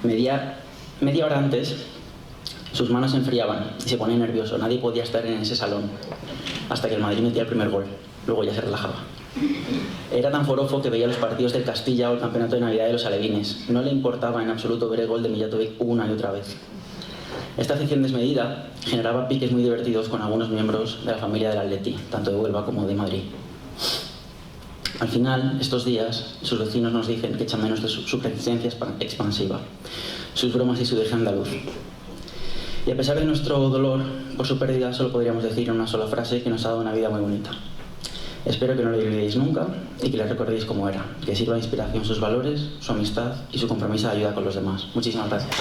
Media hora antes, sus manos se enfriaban y se ponía nervioso. Nadie podía estar en ese salón hasta que el Madrid metía el primer gol. Luego ya se relajaba. Era tan forofo que veía los partidos del Castilla o el campeonato de Navidad de los alevines. No le importaba en absoluto ver el gol de Mijatovic una y otra vez. Esta afición desmedida generaba piques muy divertidos con algunos miembros de la familia del Atleti, tanto de Huelva como de Madrid. Al final, estos días, sus vecinos nos dicen que echan menos de su presencia expansiva, sus bromas y su deje andaluz. Y a pesar de nuestro dolor por su pérdida, solo podríamos decir en una sola frase que nos ha dado una vida muy bonita. Espero que no lo olvidéis nunca y que le recordéis cómo era, que sirva de inspiración sus valores, su amistad y su compromiso de ayuda con los demás. Muchísimas gracias.